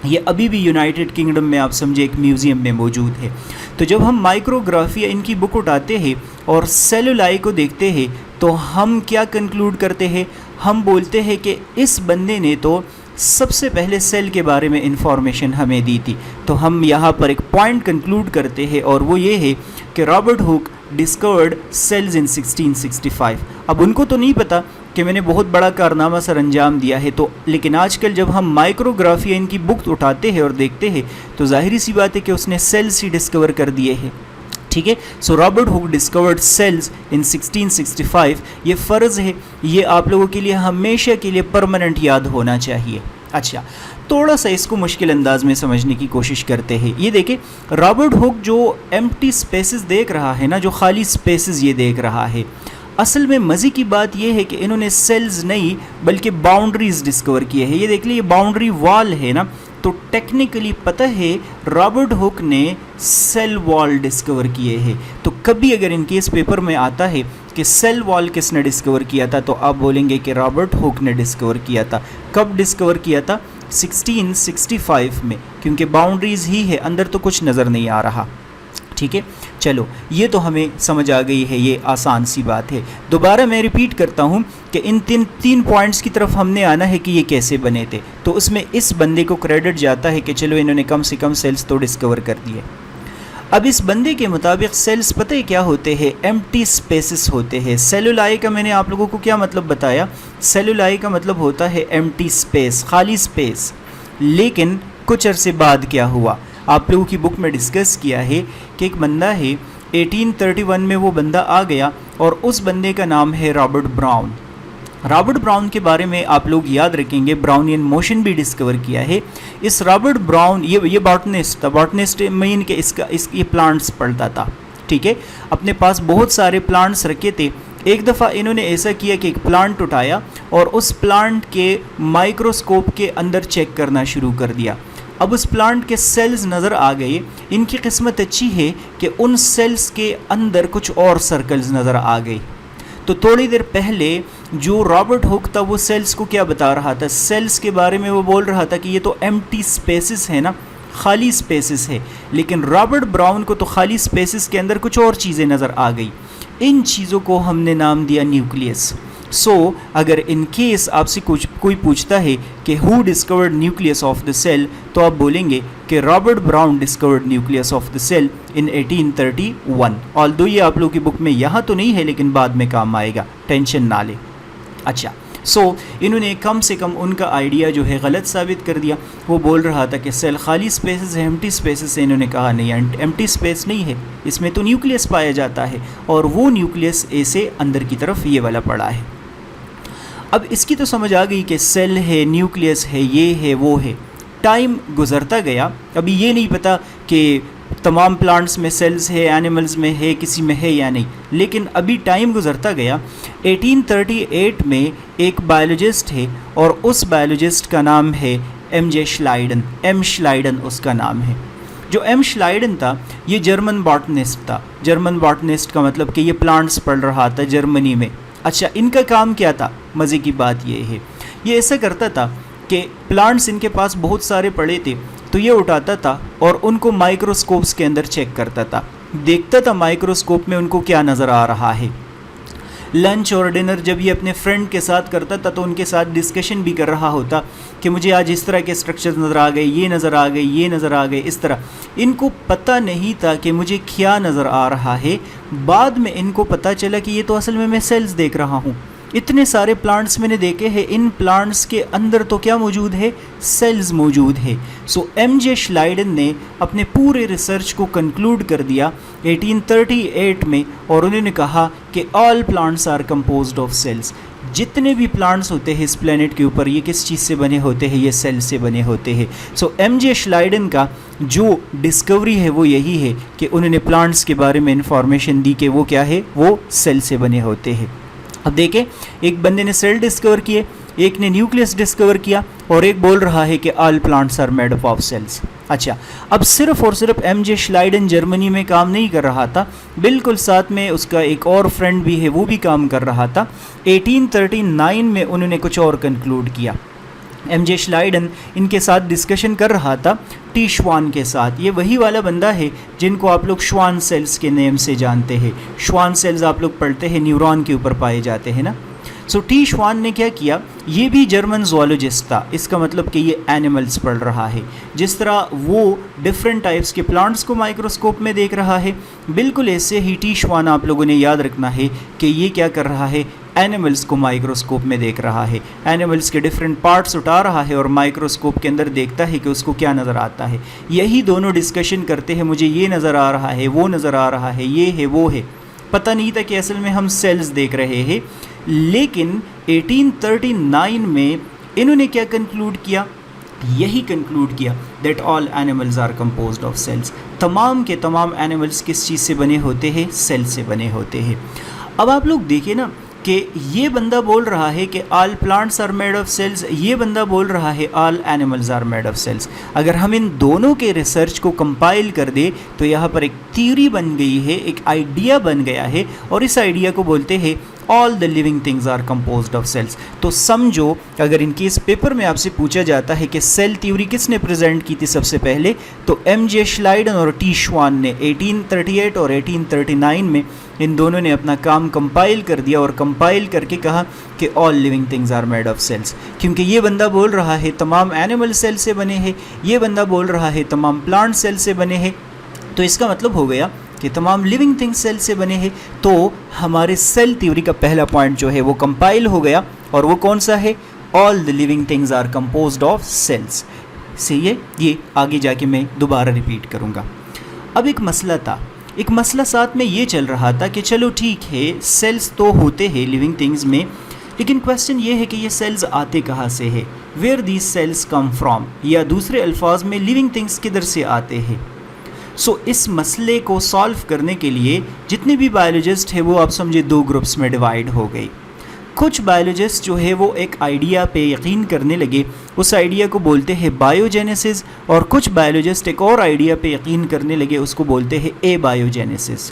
ये अभी भी यूनाइटेड किंगडम में आप समझे एक म्यूज़ियम में मौजूद है। तो जब हम माइक्रोग्राफिया इनकी बुक उठाते हैं और सेलुलाई को देखते हैं तो हम क्या कंक्लूड करते हैं? हम बोलते हैं कि इस बंदे ने तो सबसे पहले सेल के बारे में इंफॉर्मेशन हमें दी थी। तो हम यहाँ पर एक पॉइंट कंक्लूड करते हैं और वो ये है कि Robert Hooke discovered cells in 1665। अब उनको तो नहीं पता कि मैंने बहुत बड़ा कारनामा सर अंजाम दिया है, तो लेकिन आजकल जब हम माइक्रोग्राफिया इनकी बुक उठाते हैं और देखते हैं तो जाहिर सी बात है कि उसने सेल्स ही डिस्कवर कर दिए हैं। ठीक है, so Robert Hooke discovered cells in 1665। ये फ़र्ज़ है, ये आप लोगों के लिए हमेशा के लिए परमानेंट याद होना चाहिए। अच्छा, थोड़ा सा इसको मुश्किल अंदाज में समझने की कोशिश करते हैं। ये देखें, रॉबर्ट हुक जो एम्प्टी स्पेसेस देख रहा है ना, जो खाली स्पेसेस ये देख रहा है, असल में मज़े की बात यह है कि इन्होंने सेल्स नहीं बल्कि बाउंड्रीज़ डिस्कवर किए हैं। ये देख लीजिए, बाउंड्री वॉल है ना, तो टेक्निकली पता है रॉबर्ट हुक ने सेल वॉल डिस्कवर किए हैं। तो कभी अगर इनके इस पेपर में आता है कि सेल वॉल किसने डिस्कवर किया था, तो आप बोलेंगे कि रॉबर्ट हुक ने डिस्कवर किया था। कब डिस्कवर किया था? 1665 में, क्योंकि बाउंड्रीज़ ही है, अंदर तो कुछ नज़र नहीं आ रहा। ठीक है, चलो ये तो हमें समझ आ गई है, ये आसान सी बात है। दोबारा मैं रिपीट करता हूँ कि इन तीन पॉइंट्स की तरफ हमने आना है कि ये कैसे बने थे। तो उसमें इस बंदे को क्रेडिट जाता है कि चलो इन्होंने कम से कम सेल्स तो डिस्कवर कर दिए। अब इस बंदे के मुताबिक सेल्स पता है क्या होते हैं? एम्प्टी स्पेसेस होते हैं। सेलुलाई का मैंने आप लोगों को क्या मतलब बताया? सेलुलाई का मतलब होता है एम्प्टी स्पेस, खाली स्पेस। लेकिन कुछ अरसे बाद क्या हुआ, आप लोगों की बुक में डिस्कस किया है कि एक बंदा है 1831 में वो बंदा आ गया और उस बंदे का नाम है रॉबर्ट ब्राउन। रॉबर्ट ब्राउन के बारे में आप लोग याद रखेंगे, ब्राउनियन मोशन भी डिस्कवर किया है। इस रॉबर्ट ब्राउन ये बॉटनिस्ट था। बॉटनिस्ट मीन के ये प्लांट्स पढ़ता था, ठीक है, अपने पास बहुत सारे प्लांट्स रखे थे। एक दफ़ा इन्होंने ऐसा किया कि एक प्लांट उठाया और उस प्लांट के माइक्रोस्कोप के अंदर चेक करना शुरू कर दिया। अब उस प्लांट के सेल्स नज़र आ गए। इनकी किस्मत अच्छी है कि उन सेल्स के अंदर कुछ और सर्कल्स नज़र आ गए। तो थोड़ी देर पहले जो रॉबर्ट हुक था वो सेल्स को क्या बता रहा था? सेल्स के बारे में वो बोल रहा था कि ये तो एम्प्टी स्पेसेस है ना, खाली स्पेसेस है। लेकिन रॉबर्ट ब्राउन को तो खाली स्पेसेस के अंदर कुछ और चीज़ें नज़र आ गई। इन चीज़ों को हमने नाम दिया न्यूक्लियस। सो अगर इन केस आपसे कोई पूछता है कि who discovered nucleus of the cell, तो आप बोलेंगे कि Robert Brown discovered nucleus of the cell in 1831। Although ये आप लोगों की बुक में यहाँ तो नहीं है, लेकिन बाद में काम आएगा, टेंशन ना ले। अच्छा, सो इन्होंने कम से कम उनका आइडिया जो है गलत साबित कर दिया। वो बोल रहा था कि सेल खाली स्पेसेस है, एम्प्टी स्पेसेस है। इन्होंने कहा नहीं, एम्प्टी स्पेस नहीं है, इसमें तो न्यूक्लियस पाया जाता है, और वो न्यूक्लियस ऐसे अंदर की तरफ ये वाला पड़ा है। अब इसकी तो समझ आ गई कि सेल है, न्यूक्लियस है, ये है, वो है। टाइम गुज़रता गया, अभी ये नहीं पता कि तमाम प्लांट्स में सेल्स है, एनिमल्स में है, किसी में है या नहीं, लेकिन अभी टाइम गुज़रता गया। 1838 में एक बायोलॉजिस्ट है और उस बायोलॉजिस्ट का नाम है M.J. श्लाइडन। एम श्लाइडन उसका नाम है। जो एम श्लाइडन था ये जर्मन बॉटनिस्ट था। जर्मन बॉटनिस्ट का मतलब कि ये प्लांट्स पढ़ रहा था जर्मनी में। अच्छा, इनका काम क्या था? मज़े की बात ये है, ये ऐसा करता था कि प्लांट्स इनके पास बहुत सारे पड़े थे, तो ये उठाता था और उनको माइक्रोस्कोप्स के अंदर चेक करता था, देखता था माइक्रोस्कोप में उनको क्या नज़र आ रहा है। लंच और डिनर जब ये अपने फ्रेंड के साथ करता था तो उनके साथ डिस्कशन भी कर रहा होता कि मुझे आज इस तरह के स्ट्रक्चर्स नज़र आ गए, ये नज़र आ गए, ये नज़र आ गए, इस तरह। इनको पता नहीं था कि मुझे क्या नज़र आ रहा है। बाद में इनको पता चला कि ये तो असल में मैं सेल्स देख रहा हूँ। इतने सारे प्लांट्स मैंने देखे हैं, इन प्लांट्स के अंदर तो क्या मौजूद है? सेल्स मौजूद है। सो M.J. श्लाइडन ने अपने पूरे रिसर्च को कंक्लूड कर दिया 1838 में, और उन्होंने कहा कि all plants are composed of cells. जितने भी प्लांट्स होते हैं इस प्लेनेट के ऊपर, ये किस चीज़ से बने होते हैं? ये सेल से बने होते हैं। सो M.J. श्लाइडन का जो डिस्कवरी है वो यही है कि उन्होंने प्लांट्स के बारे में इंफॉर्मेशन दी कि वो क्या है, वो सेल से बने होते हैं। अब देखें, एक बंदे ने सेल डिस्कवर किए, एक ने न्यूक्लियस डिस्कवर किया, और एक बोल रहा है कि all plants are made up of cells. अच्छा, अब सिर्फ और सिर्फ M.J. श्लाइडन जर्मनी में काम नहीं कर रहा था, बिल्कुल साथ में उसका एक और फ्रेंड भी है, वो भी काम कर रहा था। 1839 में उन्होंने कुछ और कंक्लूड किया। M.J. श्लाइडन इनके साथ डिस्कशन कर रहा था टी श्वान के साथ। ये वही वाला बंदा है जिनको आप लोग श्वान सेल्स के नेम से जानते हैं। श्वान सेल्स आप लोग पढ़ते हैं, न्यूरॉन के ऊपर पाए जाते हैं ना। सो टी श्वान ने क्या किया, ये भी जर्मन ज़ूलॉजिस्ट था, इसका मतलब कि ये एनिमल्स पढ़ रहा है। जिस तरह वो डिफरेंट टाइप्स के प्लांट्स को माइक्रोस्कोप में देख रहा है, बिल्कुल ऐसे ही टी श्वान आप लोगों ने याद रखना है कि ये क्या कर रहा है, एनिमल्स को माइक्रोस्कोप में देख रहा है। एनिमल्स के डिफरेंट पार्ट्स उठा रहा है और माइक्रोस्कोप के अंदर देखता है कि उसको क्या नज़र आता है। यही दोनों डिस्कशन करते हैं, मुझे ये नज़र आ रहा है, वो नज़र आ रहा है, ये है, वो है। पता नहीं था कि असल में हम सेल्स देख रहे हैं। लेकिन 1839 में इन्होंने क्या कंक्लूड किया, यही कंक्लूड किया that all animals are composed of cells. तमाम के तमाम एनिमल्स किस चीज़ से बने होते हैं? सेल से बने होते हैं। अब आप लोग देखिए ना कि ये बंदा बोल रहा है कि all plants are made of cells, ये बंदा बोल रहा है all animals are made of cells. अगर हम इन दोनों के रिसर्च को कंपाइल कर दे तो यहाँ पर एक थ्योरी बन गई है, एक आइडिया बन गया है, और इस आइडिया को बोलते हैं all the living things are composed of cells. तो समझो अगर इनके इस पेपर में आपसे पूछा जाता है कि सेल थ्योरी किसने प्रेजेंट की थी सबसे पहले, तो एम.जे. श्लाइडन और टी. श्वान ने 1838 और 1839 में इन दोनों ने अपना काम कंपाइल कर दिया और कंपाइल करके कहा कि all living things are made of cells. क्योंकि ये बंदा बोल रहा है तमाम एनिमल सेल से बने हैं, ये बंदा बोल रहा है तमाम प्लांट सेल से बने हैं, तो इसका मतलब हो गया कि तमाम लिविंग थिंग्स सेल से बने हैं। तो हमारे सेल थ्योरी का पहला पॉइंट जो है वो कंपाइल हो गया, और वो कौन सा है? All the living things are composed of cells. सही है, ये आगे जाके मैं दोबारा रिपीट करूँगा। अब एक मसला साथ में ये चल रहा था कि चलो ठीक है, सेल्स तो होते हैं लिविंग थिंग्स में, लेकिन क्वेश्चन ये है कि ये सेल्स आते कहाँ से है, where these cells come from, या दूसरे अल्फाज में लिविंग थिंग्स किधर से आते हैं। इस मसले को सॉल्व करने के लिए जितने भी बायोलॉजिस्ट हैं वो आप समझे दो ग्रुप्स में डिवाइड हो गए। कुछ बायोलॉजिस्ट जो है वो एक आइडिया पे यकीन करने लगे, उस आइडिया को बोलते हैं बायोजेनेसिस, और कुछ बायोलॉजिस्ट एक और आइडिया पे यकीन करने लगे, उसको बोलते हैं एबायोजेनेसिस।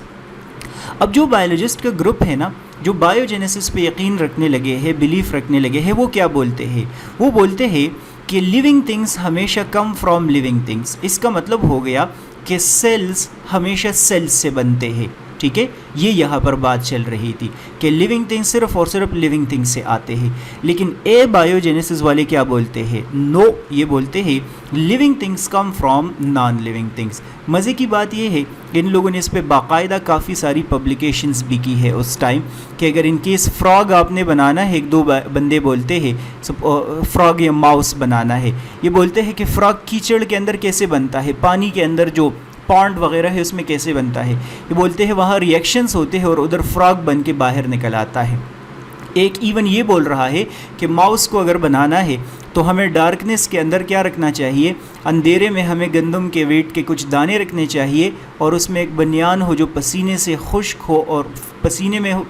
अब जो बायोलॉजिस्ट का ग्रुप है ना, जो बायोजेनेसिस पे यकीन रखने लगे हैं, बिलीफ रखने लगे हैं, वो क्या बोलते हैं? वो बोलते हैं कि लिविंग थिंग्स हमेशा कम फ्रॉम लिविंग थिंग्स। इसका मतलब हो गया कि सेल्स हमेशा सेल्स से बनते हैं। ठीक है, ये यहाँ पर बात चल रही थी कि लिविंग थिंग्स सिर्फ और सिर्फ लिविंग थिंग्स से आते हैं। लेकिन ए बायोजेनेसिस वाले क्या बोलते हैं? नो, ये बोलते हैं living things come from non living things. मज़े की बात ये है इन लोगों ने इस पर बाकायदा काफ़ी सारी पब्लिकेशंस भी की है उस टाइम, कि अगर इन केस फ्रॉग आपने बनाना है, एक दो बंदे बोलते हैं फ्रॉग या माउस बनाना है, ये बोलते हैं कि फ्रॉग कीचड़ के अंदर कैसे बनता है, पानी के अंदर जो पॉन्ड वगैरह है उसमें कैसे बनता है। ये बोलते हैं वहाँ रिएक्शंस होते हैं और उधर फ्रॉग बन के बाहर निकल आता है। एक इवन ये बोल रहा है कि माउस को अगर बनाना है तो हमें डार्कनेस के अंदर क्या रखना चाहिए, अंधेरे में हमें गंदम के वेट के कुछ दाने रखने चाहिए, और उसमें एक बनियान हो जो पसीने से खुश्क हो और पसीने में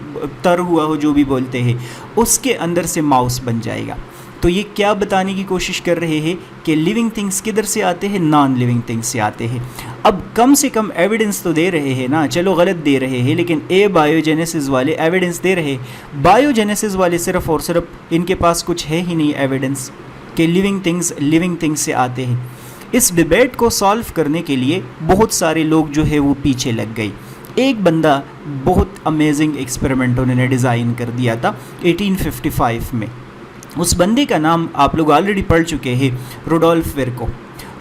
तर हुआ हो, जो भी बोलते हैं, उसके अंदर से माउस बन जाएगा। तो ये क्या बताने की कोशिश कर रहे हैं कि लिविंग थिंग्स किधर से आते हैं? नॉन लिविंग थिंग्स से आते हैं। अब कम से कम एविडेंस तो दे रहे हैं ना, चलो गलत दे रहे हैं, लेकिन ए बायोजेनेसिस वाले एविडेंस दे रहे हैं। बायोजेनेसिस वाले सिर्फ और सिर्फ इनके पास कुछ है ही नहीं एविडेंस कि लिविंग थिंग्स से आते हैं। इस डिबेट को सॉल्व करने के लिए बहुत सारे लोग जो है वो पीछे लग गए। एक बंदा बहुत अमेजिंग एक्सपेरिमेंट उन्होंने डिज़ाइन कर दिया था 1855 में। उस बंदे का नाम आप लोग ऑलरेडी पढ़ चुके हैं, रुडोल्फ विर्को।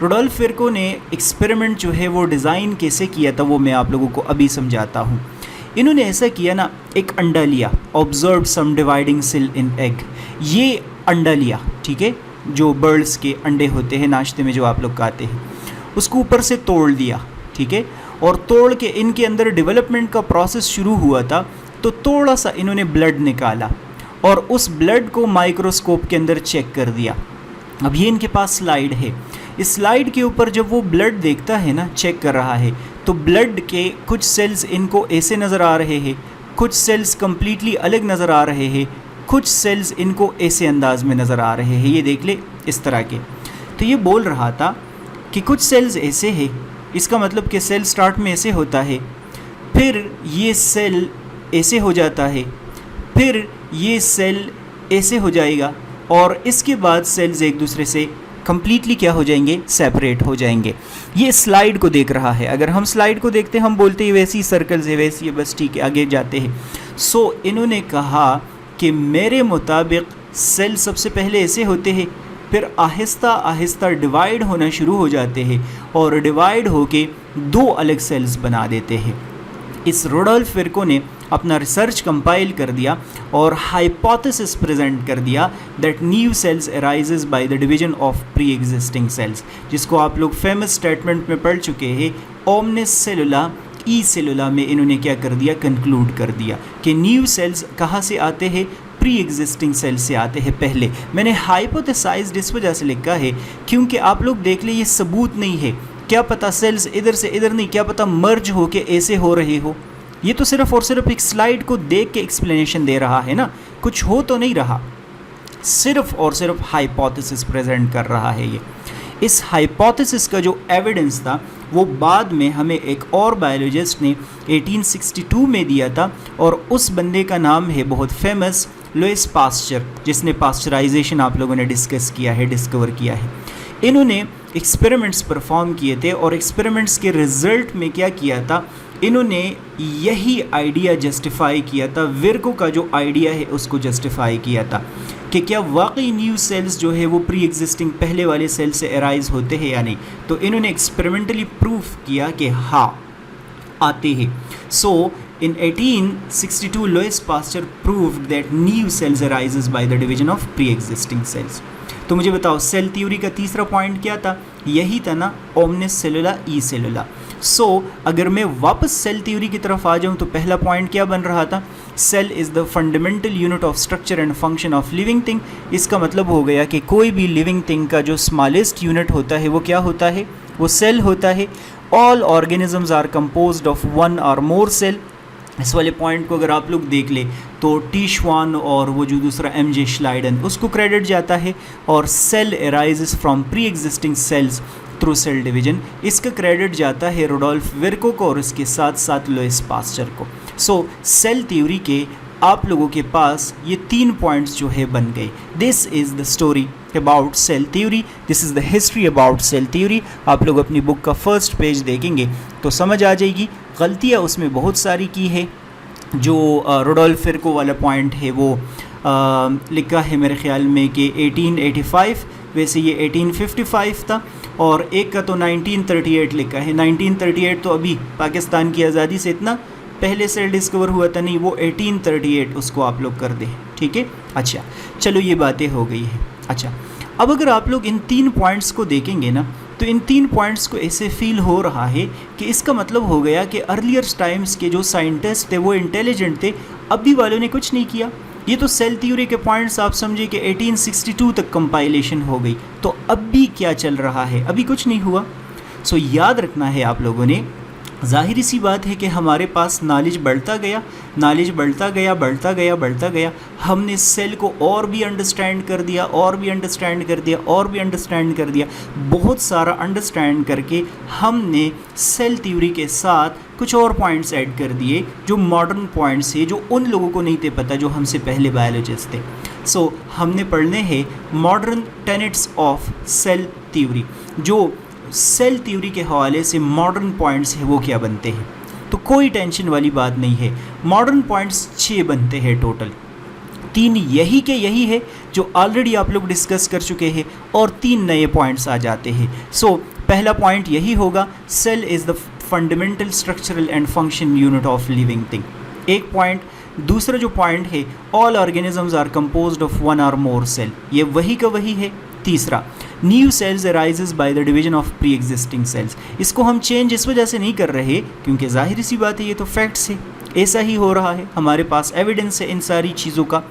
रुडोल्फ विर्को ने एक्सपेरिमेंट जो है वो डिज़ाइन कैसे किया था वो मैं आप लोगों को अभी समझाता हूँ। इन्होंने ऐसा किया ना, एक अंडा लिया, ऑब्जर्व सम डिवाइडिंग सेल इन एग। ये अंडा लिया, ठीक है, जो बर्ड्स के अंडे होते हैं नाश्ते में जो आप लोग खाते हैं, उसको ऊपर से तोड़ दिया, ठीक है, और तोड़ के इनके अंदर डेवलपमेंट का प्रोसेस शुरू हुआ था। तो थोड़ा सा इन्होंने ब्लड निकाला और उस ब्लड को माइक्रोस्कोप के अंदर चेक कर दिया। अब ये इनके पास स्लाइड है, इस स्लाइड के ऊपर जब वो ब्लड देखता है ना, चेक कर रहा है, तो ब्लड के कुछ सेल्स इनको ऐसे नज़र आ रहे हैं, कुछ सेल्स कम्प्लीटली अलग नज़र आ रहे हैं, कुछ सेल्स इनको ऐसे अंदाज में नज़र आ रहे हैं, ये देख ले इस तरह के। तो ये बोल रहा था कि कुछ सेल्स ऐसे हैं, इसका मतलब कि सेल स्टार्ट में ऐसे होता है, फिर ये सेल ऐसे हो जाता है, फिर ये सेल ऐसे हो जाएगा, और इसके बाद सेल्स एक दूसरे से कम्प्लीटली क्या हो जाएंगे, सेपरेट हो जाएंगे। ये स्लाइड को देख रहा है, अगर हम स्लाइड को देखते हैं हम बोलते हैं वैसी सर्कल्स है, वैसी है, बस ठीक है, आगे जाते हैं। इन्होंने कहा कि मेरे मुताबिक सेल सबसे पहले ऐसे होते हैं, फिर आहिस्ता आहिस्ता डिवाइड होना शुरू हो जाते हैं और डिवाइड होके दो अलग सेल्स बना देते हैं। इस रुडोल्फ विर्को ने अपना रिसर्च कंपाइल कर दिया और हाइपोथेसिस प्रेजेंट कर दिया that new sales arises by the division of pre existing sales, जिसको आप लोग फेमस स्टेटमेंट में पढ़ चुके हैं, ओमनिस सेलुला ई सेलुला में इन्होंने क्या कर दिया, कंक्लूड कर दिया कि न्यू सेल्स कहाँ से आते हैं, प्री एग्जिस्टिंग सेल से आते हैं। पहले मैंने हाइपोथेसाइज्ड इस वजह से लिखा है क्योंकि आप लोग देख ले, ये सबूत नहीं है, क्या पता सेल्स इधर से इधर नहीं, क्या पता मर्ज हो के ऐसे हो रहे हो। ये तो सिर्फ और सिर्फ एक स्लाइड को देख के एक्सप्लेनेशन दे रहा है ना, कुछ हो तो नहीं रहा, सिर्फ और सिर्फ हाइपोथेसिस प्रेजेंट कर रहा है। ये इस हाइपोथेसिस का जो एविडेंस था वो बाद में हमें एक और बायोलॉजिस्ट ने 1862 में दिया था, और उस बंदे का नाम है बहुत फेमस लुइस पास्चर, जिसने पास्चराइजेशन आप लोगों ने डिस्कस किया है, डिस्कवर किया है। इन्होंने एक्सपेरिमेंट्स परफॉर्म किए थे, और एक्सपेरिमेंट्स के रिज़ल्ट में क्या किया था, इन्होंने यही आइडिया जस्टिफाई किया था, विर्को का जो आइडिया है उसको जस्टिफाई किया था कि क्या वाकई न्यू सेल्स जो है वो प्री एग्जिस्टिंग पहले वाले सेल से अराइज होते हैं या नहीं। तो इन्होंने एक्सपेरिमेंटली प्रूफ किया कि हाँ आते हैं। सो in 1862 Louis Pasteur proved that new cells arises by the division of pre-existing cells। तो मुझे बताओ सेल थ्योरी का तीसरा पॉइंट क्या था, यही था ना, ओमनिस सेलुला ई सेलुला। सो अगर मैं वापस सेल थ्योरी की तरफ आ जाऊं तो पहला पॉइंट क्या बन रहा था, cell is the fundamental unit of structure and function of living thing. इसका मतलब हो गया कि कोई भी लिविंग थिंग का जो स्मॉलेस्ट यूनिट होता है वो क्या होता है, वो सेल होता है। All organisms are composed of one or more cell. इस वाले पॉइंट को अगर आप लोग देख ले तो टी श्वान और वो जो दूसरा MJ श्लाइडन उसको क्रेडिट जाता है, और cell arises from pre existing cells through cell division, इसका क्रेडिट जाता है रुडोल्फ विर्को को और इसके साथ साथ लुइस पास्चर को। सो सेल थ्योरी के आप लोगों के पास ये 3 पॉइंट्स जो है बन गए। This is the story about cell theory, this is the history about cell theory. आप लोग अपनी बुक का फर्स्ट पेज देखेंगे तो समझ आ जाएगी। गलतियाँ उसमें बहुत सारी की है। जो रुडोल्फ विर्को वाला पॉइंट है वो लिखा है मेरे ख्याल में कि 1885, वैसे ये 1855 था, और एक का तो 1938 लिखा है। 1938 तो अभी पाकिस्तान की आज़ादी से इतना पहले सेल डिस्कवर हुआ था, नहीं, वो 1838 उसको आप लोग कर दें, ठीक है। अच्छा चलो ये बातें हो गई है। अच्छा अब अगर आप लोग इन 3 पॉइंट्स को देखेंगे ना तो इन 3 पॉइंट्स को ऐसे फील हो रहा है कि इसका मतलब हो गया कि अर्लियर टाइम्स के जो साइंटिस्ट थे वो इंटेलिजेंट थे, अभी वालों ने कुछ नहीं किया। ये तो सेल थ्योरी के पॉइंट्स आप समझे कि 1862 तक कंपाइलेशन हो गई, तो अब भी क्या चल रहा है, अभी कुछ नहीं हुआ। सो याद रखना है आप लोगों ने, ज़ाहिरी सी बात है कि हमारे पास नॉलेज बढ़ता गया, नॉलेज बढ़ता गया, बढ़ता गया, बढ़ता गया। हमने सेल को और भी अंडरस्टैंड कर दिया, और भी अंडरस्टैंड कर दिया, और भी अंडरस्टैंड कर दिया। बहुत सारा अंडरस्टैंड करके हमने सेल थ्योरी के साथ कुछ और पॉइंट्स ऐड कर दिए जो मॉडर्न पॉइंट्स है, जो उन लोगों को नहीं थे पता जो हमसे पहले बायोलॉजिस्ट थे। सो हमने पढ़ने हैं modern tenets of cell theory, जो सेल थ्योरी के हवाले से मॉडर्न पॉइंट्स है वो क्या बनते हैं। तो कोई टेंशन वाली बात नहीं है, मॉडर्न पॉइंट्स 6 बनते हैं टोटल। 3 यही के यही है जो ऑलरेडी आप लोग डिस्कस कर चुके हैं, और 3 नए पॉइंट्स आ जाते हैं। सो पहला पॉइंट यही होगा, cell is the fundamental structural and function unit of living thing, एक पॉइंट। दूसरा जो पॉइंट है, all organisms are composed of 1 or more cell, ये वही का वही है। तीसरा, new sales arises by the division of pre existing sales. इसको हम चेंज इस वजह से नहीं कर रहे क्योंकि जाहिर सी बात है ये तो फैक्ट्स है, ऐसा ही हो रहा है, हमारे पास एविडेंस है इन सारी चीज़ों का।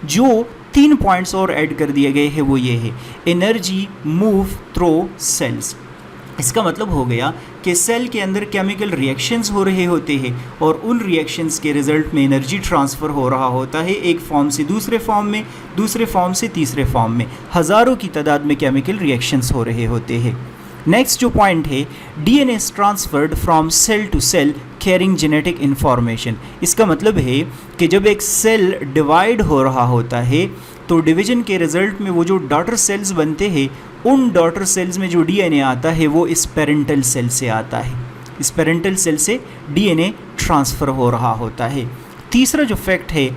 जो 3 पॉइंट्स और ऐड कर दिए गए हैं वो ये है, एनर्जी मूव थ्रू सेल्स। इसका मतलब हो गया कि सेल के अंदर केमिकल रिएक्शंस हो रहे होते हैं, और उन रिएक्शंस के रिज़ल्ट में एनर्जी ट्रांसफ़र हो रहा होता है, एक फॉर्म से दूसरे फॉर्म में, दूसरे फॉर्म से तीसरे फॉर्म में। हज़ारों की तादाद में केमिकल रिएक्शंस हो रहे होते हैं। नेक्स्ट जो पॉइंट है, DNA is transferred from cell to cell carrying genetic information. इसका मतलब है कि जब एक सेल डिवाइड हो रहा होता है तो डिवीजन के रिज़ल्ट में वो जो डॉटर सेल्स बनते हैं, उन डॉटर सेल्स में जो DNA आता है वो इस पेरेंटल सेल से आता है, इस पेरेंटल सेल से DNA ट्रांसफ़र हो रहा होता है। तीसरा जो फैक्ट है,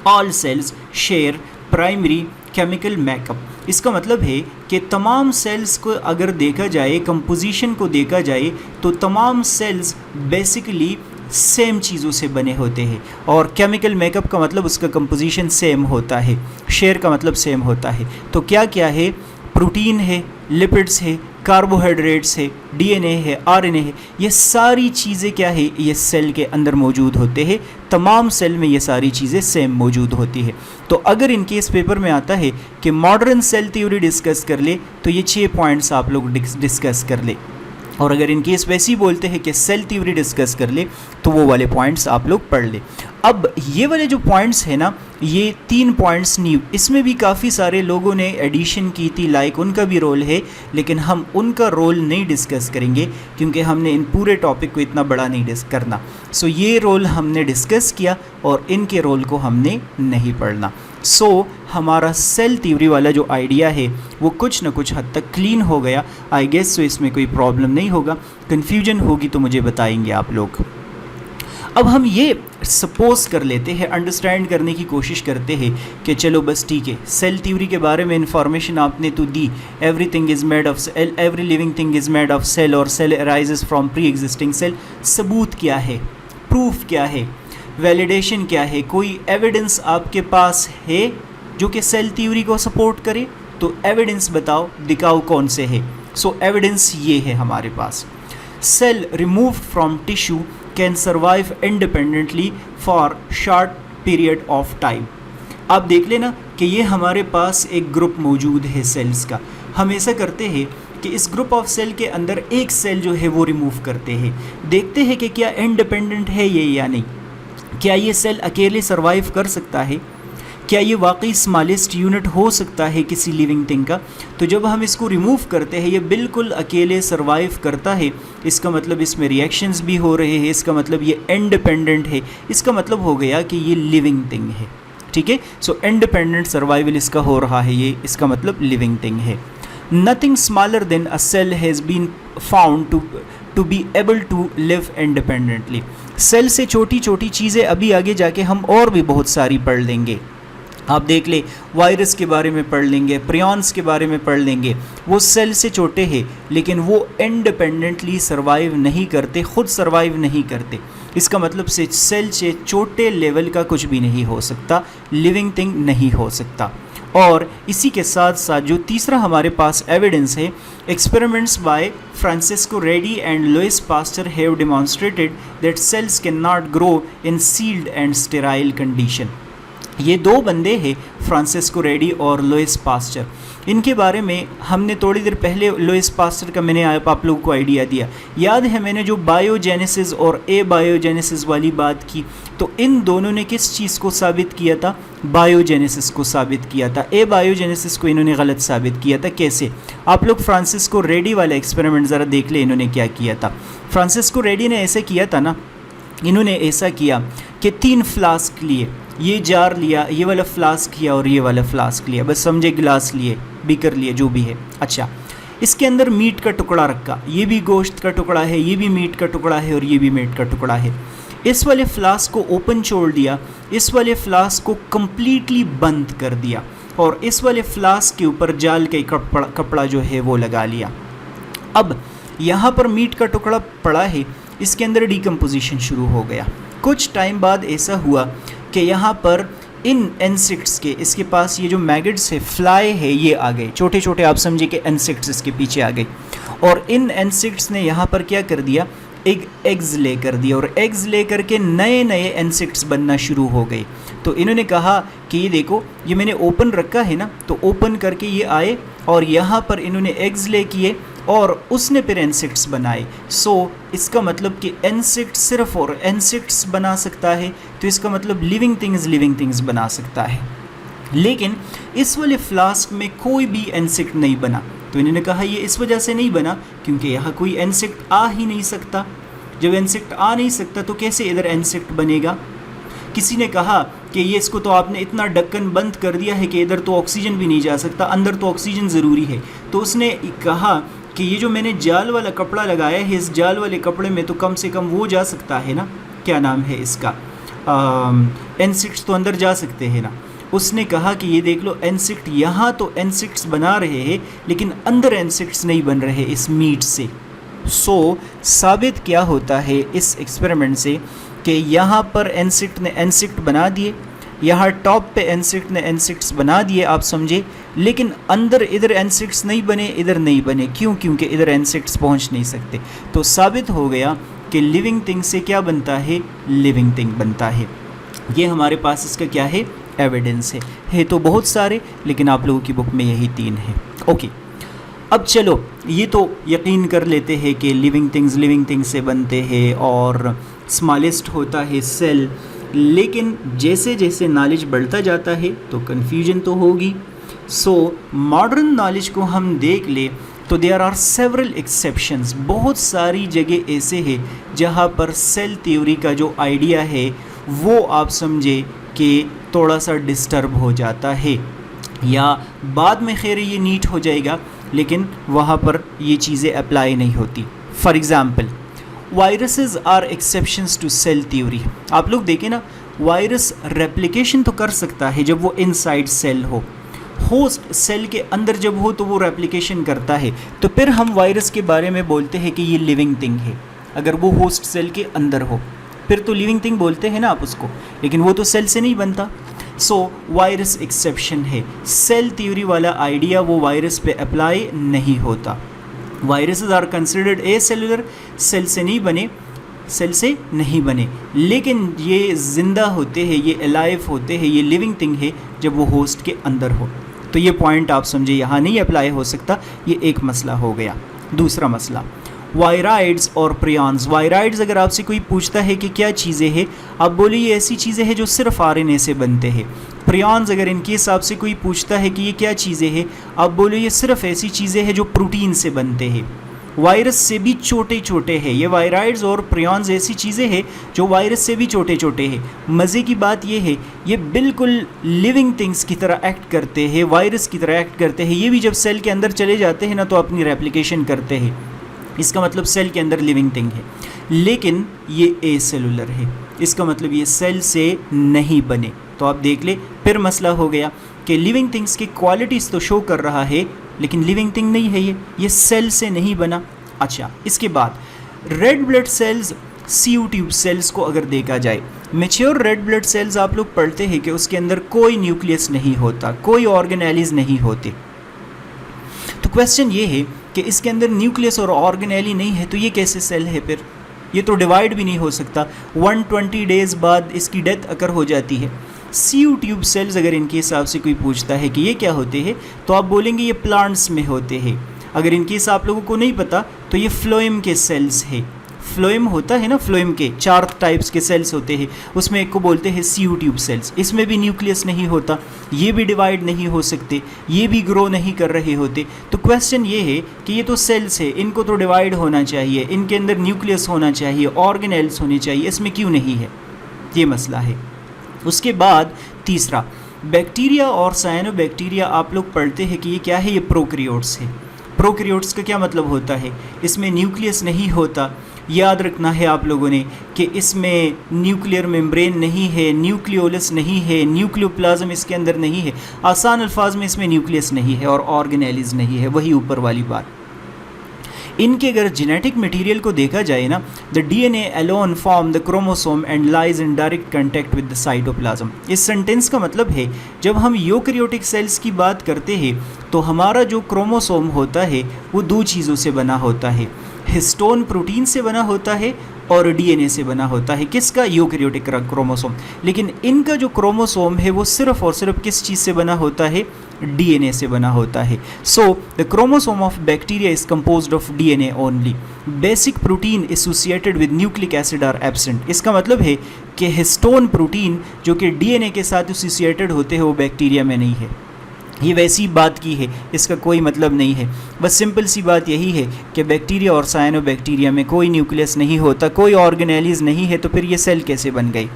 all cells share primary chemical makeup. इसका मतलब है कि तमाम सेल्स को अगर देखा जाए, कंपोजिशन को देखा जाए, तो तमाम सेल्स बेसिकली सेम चीज़ों से बने होते हैं, और केमिकल मेकअप का मतलब उसका कंपोजिशन सेम होता है, शेयर का मतलब सेम होता है। तो क्या क्या है, प्रोटीन है, लिपिड्स है, कार्बोहाइड्रेट्स है, DNA है, RNA है, ये सारी चीज़ें क्या है, ये सेल के अंदर मौजूद होते हैं। तमाम सेल में ये सारी चीज़ें सेम मौजूद होती है। तो अगर इन केस पेपर में आता है कि मॉडर्न सेल थ्योरी डिस्कस कर ले तो ये 6 पॉइंट्स आप लोग डिस्कस कर ले। और अगर इन केस वैसे ही बोलते हैं कि सेल थ्योरी डिस्कस कर ले तो वो वाले पॉइंट्स आप लोग पढ़ ले। अब ये वाले जो पॉइंट्स हैं ना, ये 3 पॉइंट्स न्यू, इसमें भी काफ़ी सारे लोगों ने एडिशन की थी, लाइक उनका भी रोल है, लेकिन हम उनका रोल नहीं डिस्कस करेंगे क्योंकि हमने इन पूरे टॉपिक को इतना बड़ा नहीं करना। सो ये रोल हमने डिस्कस किया और इनके रोल को हमने नहीं पढ़ना। सो हमारा सेल थ्योरी वाला जो आइडिया है वो कुछ ना कुछ हद तक क्लीन हो गया आई गेस। सो इसमें कोई प्रॉब्लम नहीं होगा, कन्फ्यूजन होगी तो मुझे बताएंगे आप लोग। अब हम ये सपोज कर लेते हैं, अंडरस्टैंड करने की कोशिश करते हैं कि चलो बस ठीक है, सेल थ्योरी के बारे में इंफॉर्मेशन आपने तो दी, everything is made of cell, every living thing is made of cell और cell arises from pre existing cell. सबूत क्या है, प्रूफ क्या है, वैलिडेशन क्या है, कोई एविडेंस आपके पास है जो कि सेल थ्योरी को सपोर्ट करे? तो एविडेंस बताओ, दिखाओ कौन से है। सो एविडेंस ये है हमारे पास, cell remove from tissue can survive independently for short period of time. आप देख लेना कि ये हमारे पास एक ग्रुप मौजूद है सेल्स का। हम ऐसा करते हैं कि इस ग्रुप ऑफ सेल के अंदर एक सेल जो है वो रिमूव करते हैं, देखते हैं कि क्या इंडिपेंडेंट है ये या नहीं, क्या ये सेल अकेले सर्वाइव कर सकता है, क्या ये वाकई स्मॉलेस्ट यूनिट हो सकता है किसी लिविंग थिंग का। तो जब हम इसको रिमूव करते हैं ये बिल्कुल अकेले सर्वाइव करता है, इसका मतलब इसमें रिएक्शंस भी हो रहे हैं, इसका मतलब ये इंडिपेंडेंट है, इसका मतलब हो गया कि ये लिविंग थिंग है। ठीक है, सो इंडिपेंडेंट सर्वाइवल इसका हो रहा है, ये इसका मतलब लिविंग थिंग है। Nothing smaller than a cell has been found to be able to live independently. Cell से छोटी छोटी चीज़ें अभी आगे जाके हम और भी बहुत सारी पढ़ लेंगे। आप देख ले, वायरस के बारे में पढ़ लेंगे, प्रियॉन्स के बारे में पढ़ लेंगे, वो सेल से छोटे हैं लेकिन वो इंडिपेंडेंटली सर्वाइव नहीं करते, खुद सर्वाइव नहीं करते। इसका मतलब से सेल से छोटे लेवल का कुछ भी नहीं हो सकता, लिविंग थिंग नहीं हो सकता। और इसी के साथ साथ जो तीसरा हमारे पास एविडेंस है, experiments by Francesco Redi and Louis Pasteur have demonstrated that cells can not grow in sealed and sterile condition. ये 2 बंदे हैं, फ्रांसिस्को रेडी और लुइस पास्टर। इनके बारे में हमने थोड़ी देर पहले लुइस पास्टर का मैंने आप लोगों को आइडिया दिया, याद है मैंने जो बायोजेनेसिस और ए बायोजेनेसिस वाली बात की। तो इन दोनों ने किस चीज़ को साबित किया था? बायोजेनेसिस को साबित किया था। ए बायोजेनेसिस को इन्होंने गलत साबित किया था। कैसे? आप लोग फ्रांसिस्को रेडी वाला एक्सपेरिमेंट ज़रा देख ले, इन्होंने क्या किया था। फ्रांसिस्को रेडी ने ऐसे किया था ना, इन्होंने ऐसा किया कि 3 फ्लास्क लिए, ये जार लिया, ये वाला फ्लास्क किया और ये वाला फ्लास्क लिया, बस समझे, गिलास लिए, बीकर लिए, जो भी है। अच्छा, इसके अंदर मीट का टुकड़ा रखा, ये भी गोश्त का टुकड़ा है, ये भी मीट का टुकड़ा है और ये भी मीट का टुकड़ा है। इस वाले फ्लास्क को ओपन छोड़ दिया, इस वाले फ्लास्क को कम्प्लीटली बंद कर दिया और इस वाले फ्लास्क के ऊपर जाल का कपड़ा जो है वो लगा लिया। अब यहाँ पर मीट का टुकड़ा पड़ा है, इसके अंदर डिकम्पोजिशन शुरू हो गया। कुछ टाइम बाद ऐसा हुआ कि यहाँ पर इन इंसेक्ट्स के, इसके पास ये जो मैगट्स है, फ्लाई है, ये आ गए, छोटे छोटे, आप समझिए कि इंसेक्ट्स इसके पीछे आ गए। और इन इंसेक्ट्स ने यहाँ पर क्या कर दिया, एक एग्स ले कर दिया और एग्स ले करके नए नए इंसेक्ट्स बनना शुरू हो गए। तो इन्होंने कहा कि ये देखो, ये मैंने ओपन रखा है ना, तो ओपन करके ये आए और यहाँ पर इन्होंने एग्स ले किए और उसने फिर इंसेक्ट्स बनाए। सो इसका मतलब कि इंसेक्ट सिर्फ और इंसेक्ट्स बना सकता है, तो इसका मतलब लिविंग थिंग्स बना सकता है। लेकिन इस वाले फ्लास्क में कोई भी इंसेक्ट नहीं बना। तो इन्होंने कहा ये इस वजह से नहीं बना क्योंकि यहाँ कोई इंसेक्ट आ ही नहीं सकता। जब इंसेक्ट आ नहीं सकता तो कैसे इधर इंसेक्ट बनेगा? किसी ने कहा कि ये इसको तो आपने इतना ढक्कन बंद कर दिया है कि इधर तो ऑक्सीजन भी नहीं जा सकता, अंदर तो ऑक्सीजन ज़रूरी है। तो उसने कहा कि ये जो मैंने जाल वाला कपड़ा लगाया है, इस जाल वाले कपड़े में तो कम से कम वो जा सकता है ना, क्या नाम है इसका, इंसेक्ट्स तो अंदर जा सकते हैं ना। उसने कहा कि ये देख लो, इंसेक्ट यहाँ तो इंसेक्ट्स बना रहे हैं लेकिन अंदर इंसेक्ट्स नहीं बन रहे इस मीट से। सो साबित क्या होता है इस एक्सपेरिमेंट से कि यहाँ पर इंसेक्ट ने इंसेक्ट बना दिए, यहाँ टॉप पे इंसेक्ट ने इंसेक्ट्स बना दिए, आप समझे, लेकिन अंदर इधर इंसेक्ट्स नहीं बने, इधर नहीं बने। क्यों? क्योंकि इधर इंसेक्ट्स पहुँच नहीं सकते। तो साबित हो गया कि लिविंग थिंग से क्या बनता है, लिविंग थिंग बनता है। ये हमारे पास इसका क्या है, एविडेंस है तो बहुत सारे, लेकिन आप लोगों की बुक में यही 3 है। ओके, अब चलो ये तो यकीन कर लेते हैं कि लिविंग थिंग्स से बनते हैं और स्मॉलेस्ट होता है सेल, लेकिन जैसे जैसे नॉलेज बढ़ता जाता है तो कन्फ्यूजन तो होगी। सो मॉडर्न नॉलेज को हम देख ले तो देयर आर सेवरल एक्सेप्शंस, बहुत सारी जगह ऐसे है जहाँ पर सेल थ्योरी का जो आइडिया है वो आप समझे कि थोड़ा सा डिस्टर्ब हो जाता है, या बाद में खैर ये नीट हो जाएगा लेकिन वहाँ पर ये चीज़ें अप्लाई नहीं होती। For example viruses are exceptions to cell theory. आप लोग देखें ना, वायरस रेप्लिकेशन तो कर सकता है जब वो इनसाइड सेल हो, होस्ट सेल के अंदर जब हो तो वो रेप्लिकेशन करता है, तो फिर हम वायरस के बारे में बोलते हैं कि ये लिविंग थिंग है। अगर वो होस्ट सेल के अंदर हो फिर तो लिविंग थिंग बोलते हैं ना आप उसको, लेकिन वो तो सेल से नहीं बनता। सो वायरस एक्सेप्शन है, सेल थ्योरी वाला आइडिया वो वायरस पे अप्लाई नहीं होता। Viruses are considered acellular, cell से नहीं बने, लेकिन ये ज़िंदा होते हैं, ये अलाइव होते हैं, ये लिविंग थिंग है जब वो होस्ट के अंदर हो। तो ये पॉइंट आप समझे यहाँ नहीं अप्लाई हो सकता, ये एक मसला हो गया। दूसरा मसला वायराइड्स और प्रियॉन्स। वायराइड्स अगर आपसे कोई पूछता है कि क्या चीज़ें हैं, आप बोले ये ऐसी चीज़ें हैं जो सिर्फ आरएनए से बनते हैं। प्रियॉन्स अगर इनके हिसाब से कोई पूछता है कि ये क्या चीज़ें हैं, आप बोले ये सिर्फ ऐसी चीज़ें हैं जो प्रोटीन से बनते हैं, वायरस से भी छोटे छोटे हैं। ये वायराइड्स और प्रियॉन्स ऐसी चीज़ें हैं जो वायरस से भी छोटे छोटे हैं। मज़े की बात ये है ये बिल्कुल लिविंग थिंग्स की तरह एक्ट करते हैं, वायरस की तरह एक्ट करते हैं। ये भी जब सेल के अंदर चले जाते हैं ना तो अपनी रेप्लिकेशन करते हैं, इसका मतलब सेल के अंदर लिविंग थिंग है, लेकिन ये ए सेलुलर है, इसका मतलब ये सेल से नहीं बने। तो आप देख ले फिर मसला हो गया कि लिविंग थिंग्स की क्वालिटीज़ तो शो कर रहा है लेकिन लिविंग थिंग नहीं है, ये सेल से नहीं बना। अच्छा, इसके बाद red blood cells, sieve tube cells को अगर देखा जाए, मैच्योर रेड ब्लड सेल्स आप लोग पढ़ते हैं कि उसके अंदर कोई न्यूक्लियस नहीं होता, कोई ऑर्गेनेलीज नहीं होते। तो क्वेश्चन ये है कि इसके अंदर न्यूक्लियस और ऑर्गेनेली नहीं है तो ये कैसे सेल है? फिर ये तो डिवाइड भी नहीं हो सकता, 120 डेज़ बाद इसकी डेथ अकर हो जाती है। सीयू ट्यूब सेल्स अगर इनके हिसाब से कोई पूछता है कि ये क्या होते हैं तो आप बोलेंगे ये प्लांट्स में होते हैं। अगर इनके हिसाब आप लोगों को नहीं पता तो ये फ्लोएम के सेल्स है। फ्लोएम होता है ना, फ्लोएम के 4 टाइप्स के सेल्स होते हैं, उसमें एक को बोलते हैं सीयू ट्यूब सेल्स। इसमें भी न्यूक्लियस नहीं होता, ये भी डिवाइड नहीं हो सकते, ये भी ग्रो नहीं कर रहे होते। तो क्वेश्चन ये है कि ये तो सेल्स है, इनको तो डिवाइड होना चाहिए, इनके अंदर न्यूक्लियस होना चाहिए, ऑर्गेनेल्स होने चाहिए, इसमें क्यों नहीं है? ये मसला है। उसके बाद तीसरा, बैक्टीरिया और साइनोबैक्टीरिया आप लोग पढ़ते हैं कि ये क्या है, ये प्रोकैरियोट्स है। प्रोकैरियोट्स का क्या मतलब होता है? इसमें न्यूक्लियस नहीं होता। याद रखना है आप लोगों ने कि इसमें न्यूक्लियर मेम्ब्रेन नहीं है, न्यूक्लियोलस नहीं है, न्यूक्लियोप्लाज्म इसके अंदर नहीं है। आसान अल्फाज में इसमें न्यूक्लियस नहीं है और ऑर्गेनेलीज नहीं है, वही ऊपर वाली बात। इनके अगर जेनेटिक मटेरियल को देखा जाए ना, the DNA alone form the chromosome and lies in direct contact with the cytoplasm. इस सेंटेंस का मतलब है जब हम यूकैरियोटिक सेल्स की बात करते हैं तो हमारा जो क्रोमोसोम होता है वो 2 चीज़ों से बना होता है, हिस्टोन प्रोटीन से बना होता है और डीएनए से बना होता है। किसका? Eukaryotic chromosome. लेकिन इनका जो क्रोमोसोम है वो सिर्फ और सिर्फ किस चीज़ से बना होता है? डीएनए से बना होता है। So the chromosome of bacteria is composed of DNA only. Basic protein associated with nucleic acid are absent. इसका मतलब है कि हिस्टोन प्रोटीन जो कि डीएनए के साथ एसोसिएटेड होते हैं वो बैक्टीरिया में नहीं है। ये वैसी बात की है, इसका कोई मतलब नहीं है। बस सिंपल सी बात यही है कि बैक्टीरिया और साइनोबैक्टीरिया में कोई न्यूक्लियस नहीं होता, कोई ऑर्गेनेलीज नहीं है, तो फिर ये सेल कैसे बन गई?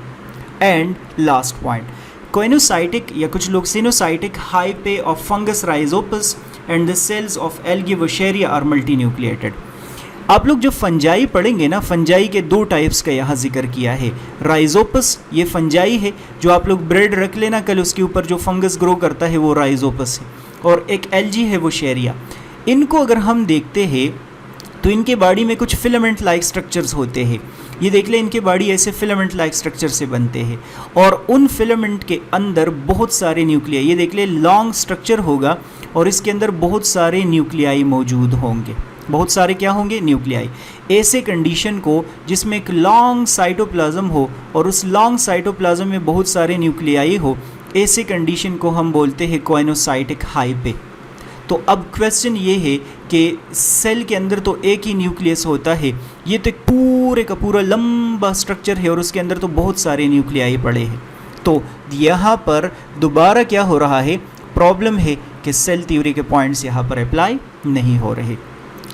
एंड लास्ट पॉइंट, कोइनोसाइटिक या कुछ लोग coenocytic hyphae of fungus Rhizopus and the cells of algae Vaucheria are multi nucleated. आप लोग जो फंजाई पढ़ेंगे ना, फंजाई के 2 टाइप्स का यहाँ जिक्र किया है। राइजोपस ये फंजाई है, जो आप लोग ब्रेड रख लेना कल, उसके ऊपर जो फंगस ग्रो करता है वो राइजोपस है, और एक एल्गी है वो शेरिया। इनको अगर हम देखते हैं तो इनके बॉडी में कुछ फिलामेंट लाइक स्ट्रक्चर्स होते हैं। ये देख ले, इनके बॉडी ऐसे फिलामेंट लाइक स्ट्रक्चर से बनते हैं और उन फिलामेंट के अंदर बहुत सारे न्यूक्लियाई, ये देख ले लॉन्ग स्ट्रक्चर होगा और इसके अंदर बहुत सारे न्यूक्लियाई मौजूद होंगे। बहुत सारे क्या होंगे? न्यूक्लियाई। ऐसे कंडीशन को जिसमें एक लॉन्ग साइटोप्लाज्म हो और उस लॉन्ग साइटोप्लाज्म में बहुत सारे न्यूक्लियाई हो, ऐसे कंडीशन को हम बोलते हैं कोइनोसाइटिक हाइपे। तो अब क्वेश्चन ये है कि सेल के अंदर तो एक ही न्यूक्लियस होता है, ये तो एक पूरे का पूरा लंबा स्ट्रक्चर है और उसके अंदर तो बहुत सारे न्यूक्लियाई पड़े हैं। तो यहाँ पर दोबारा क्या हो रहा है, प्रॉब्लम है कि सेल थ्योरी के पॉइंट्स यहाँ पर अप्लाई नहीं हो रहे।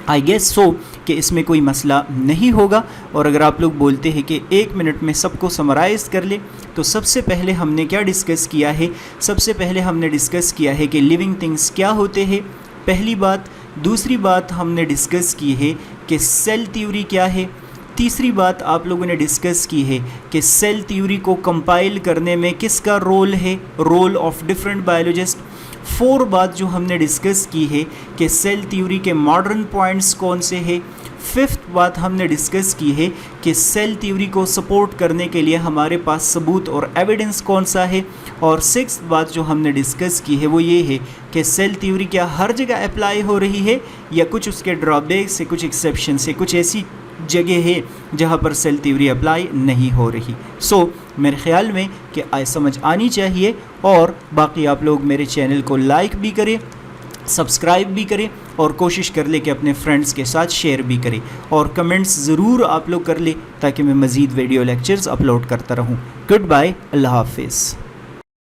आई गेस सो कि इसमें कोई मसला नहीं होगा। और अगर आप लोग बोलते हैं कि 1 मिनट में सबको समराइज़ कर ले, तो सबसे पहले हमने क्या डिस्कस किया है, सबसे पहले हमने डिस्कस किया है कि लिविंग थिंग्स क्या होते हैं, पहली बात। दूसरी बात हमने डिस्कस की है कि सेल थ्योरी क्या है। तीसरी बात आप लोगों ने डिस्कस की है कि सेल थ्योरी को कंपाइल करने में किसका रोल है, रोल ऑफ डिफरेंट बायोलॉजिस्ट। 4 बात जो हमने डिस्कस की है कि सेल थ्योरी के मॉडर्न पॉइंट्स कौन से हैं। 5th बात हमने डिस्कस की है कि सेल थ्योरी को सपोर्ट करने के लिए हमारे पास सबूत और एविडेंस कौन सा है। और 6th बात जो हमने डिस्कस की है वो ये है कि सेल थ्योरी क्या हर जगह अप्लाई हो रही है या कुछ उसके ड्रॉबैक से, कुछ एक्सेप्शन से, कुछ ऐसी जगह है जहाँ पर सेल थ्योरी अप्लाई नहीं हो रही। सो मेरे ख़्याल में कि समझ आनी चाहिए। और बाकी आप लोग मेरे चैनल को लाइक भी करें, सब्सक्राइब भी करें और कोशिश कर ले कि अपने फ्रेंड्स के साथ शेयर भी करें और कमेंट्स ज़रूर आप लोग कर ले ताकि मैं मज़ीद वीडियो लेक्चर्स अपलोड करता रहूँ। गुड बाय, अल्लाह हाफिज़।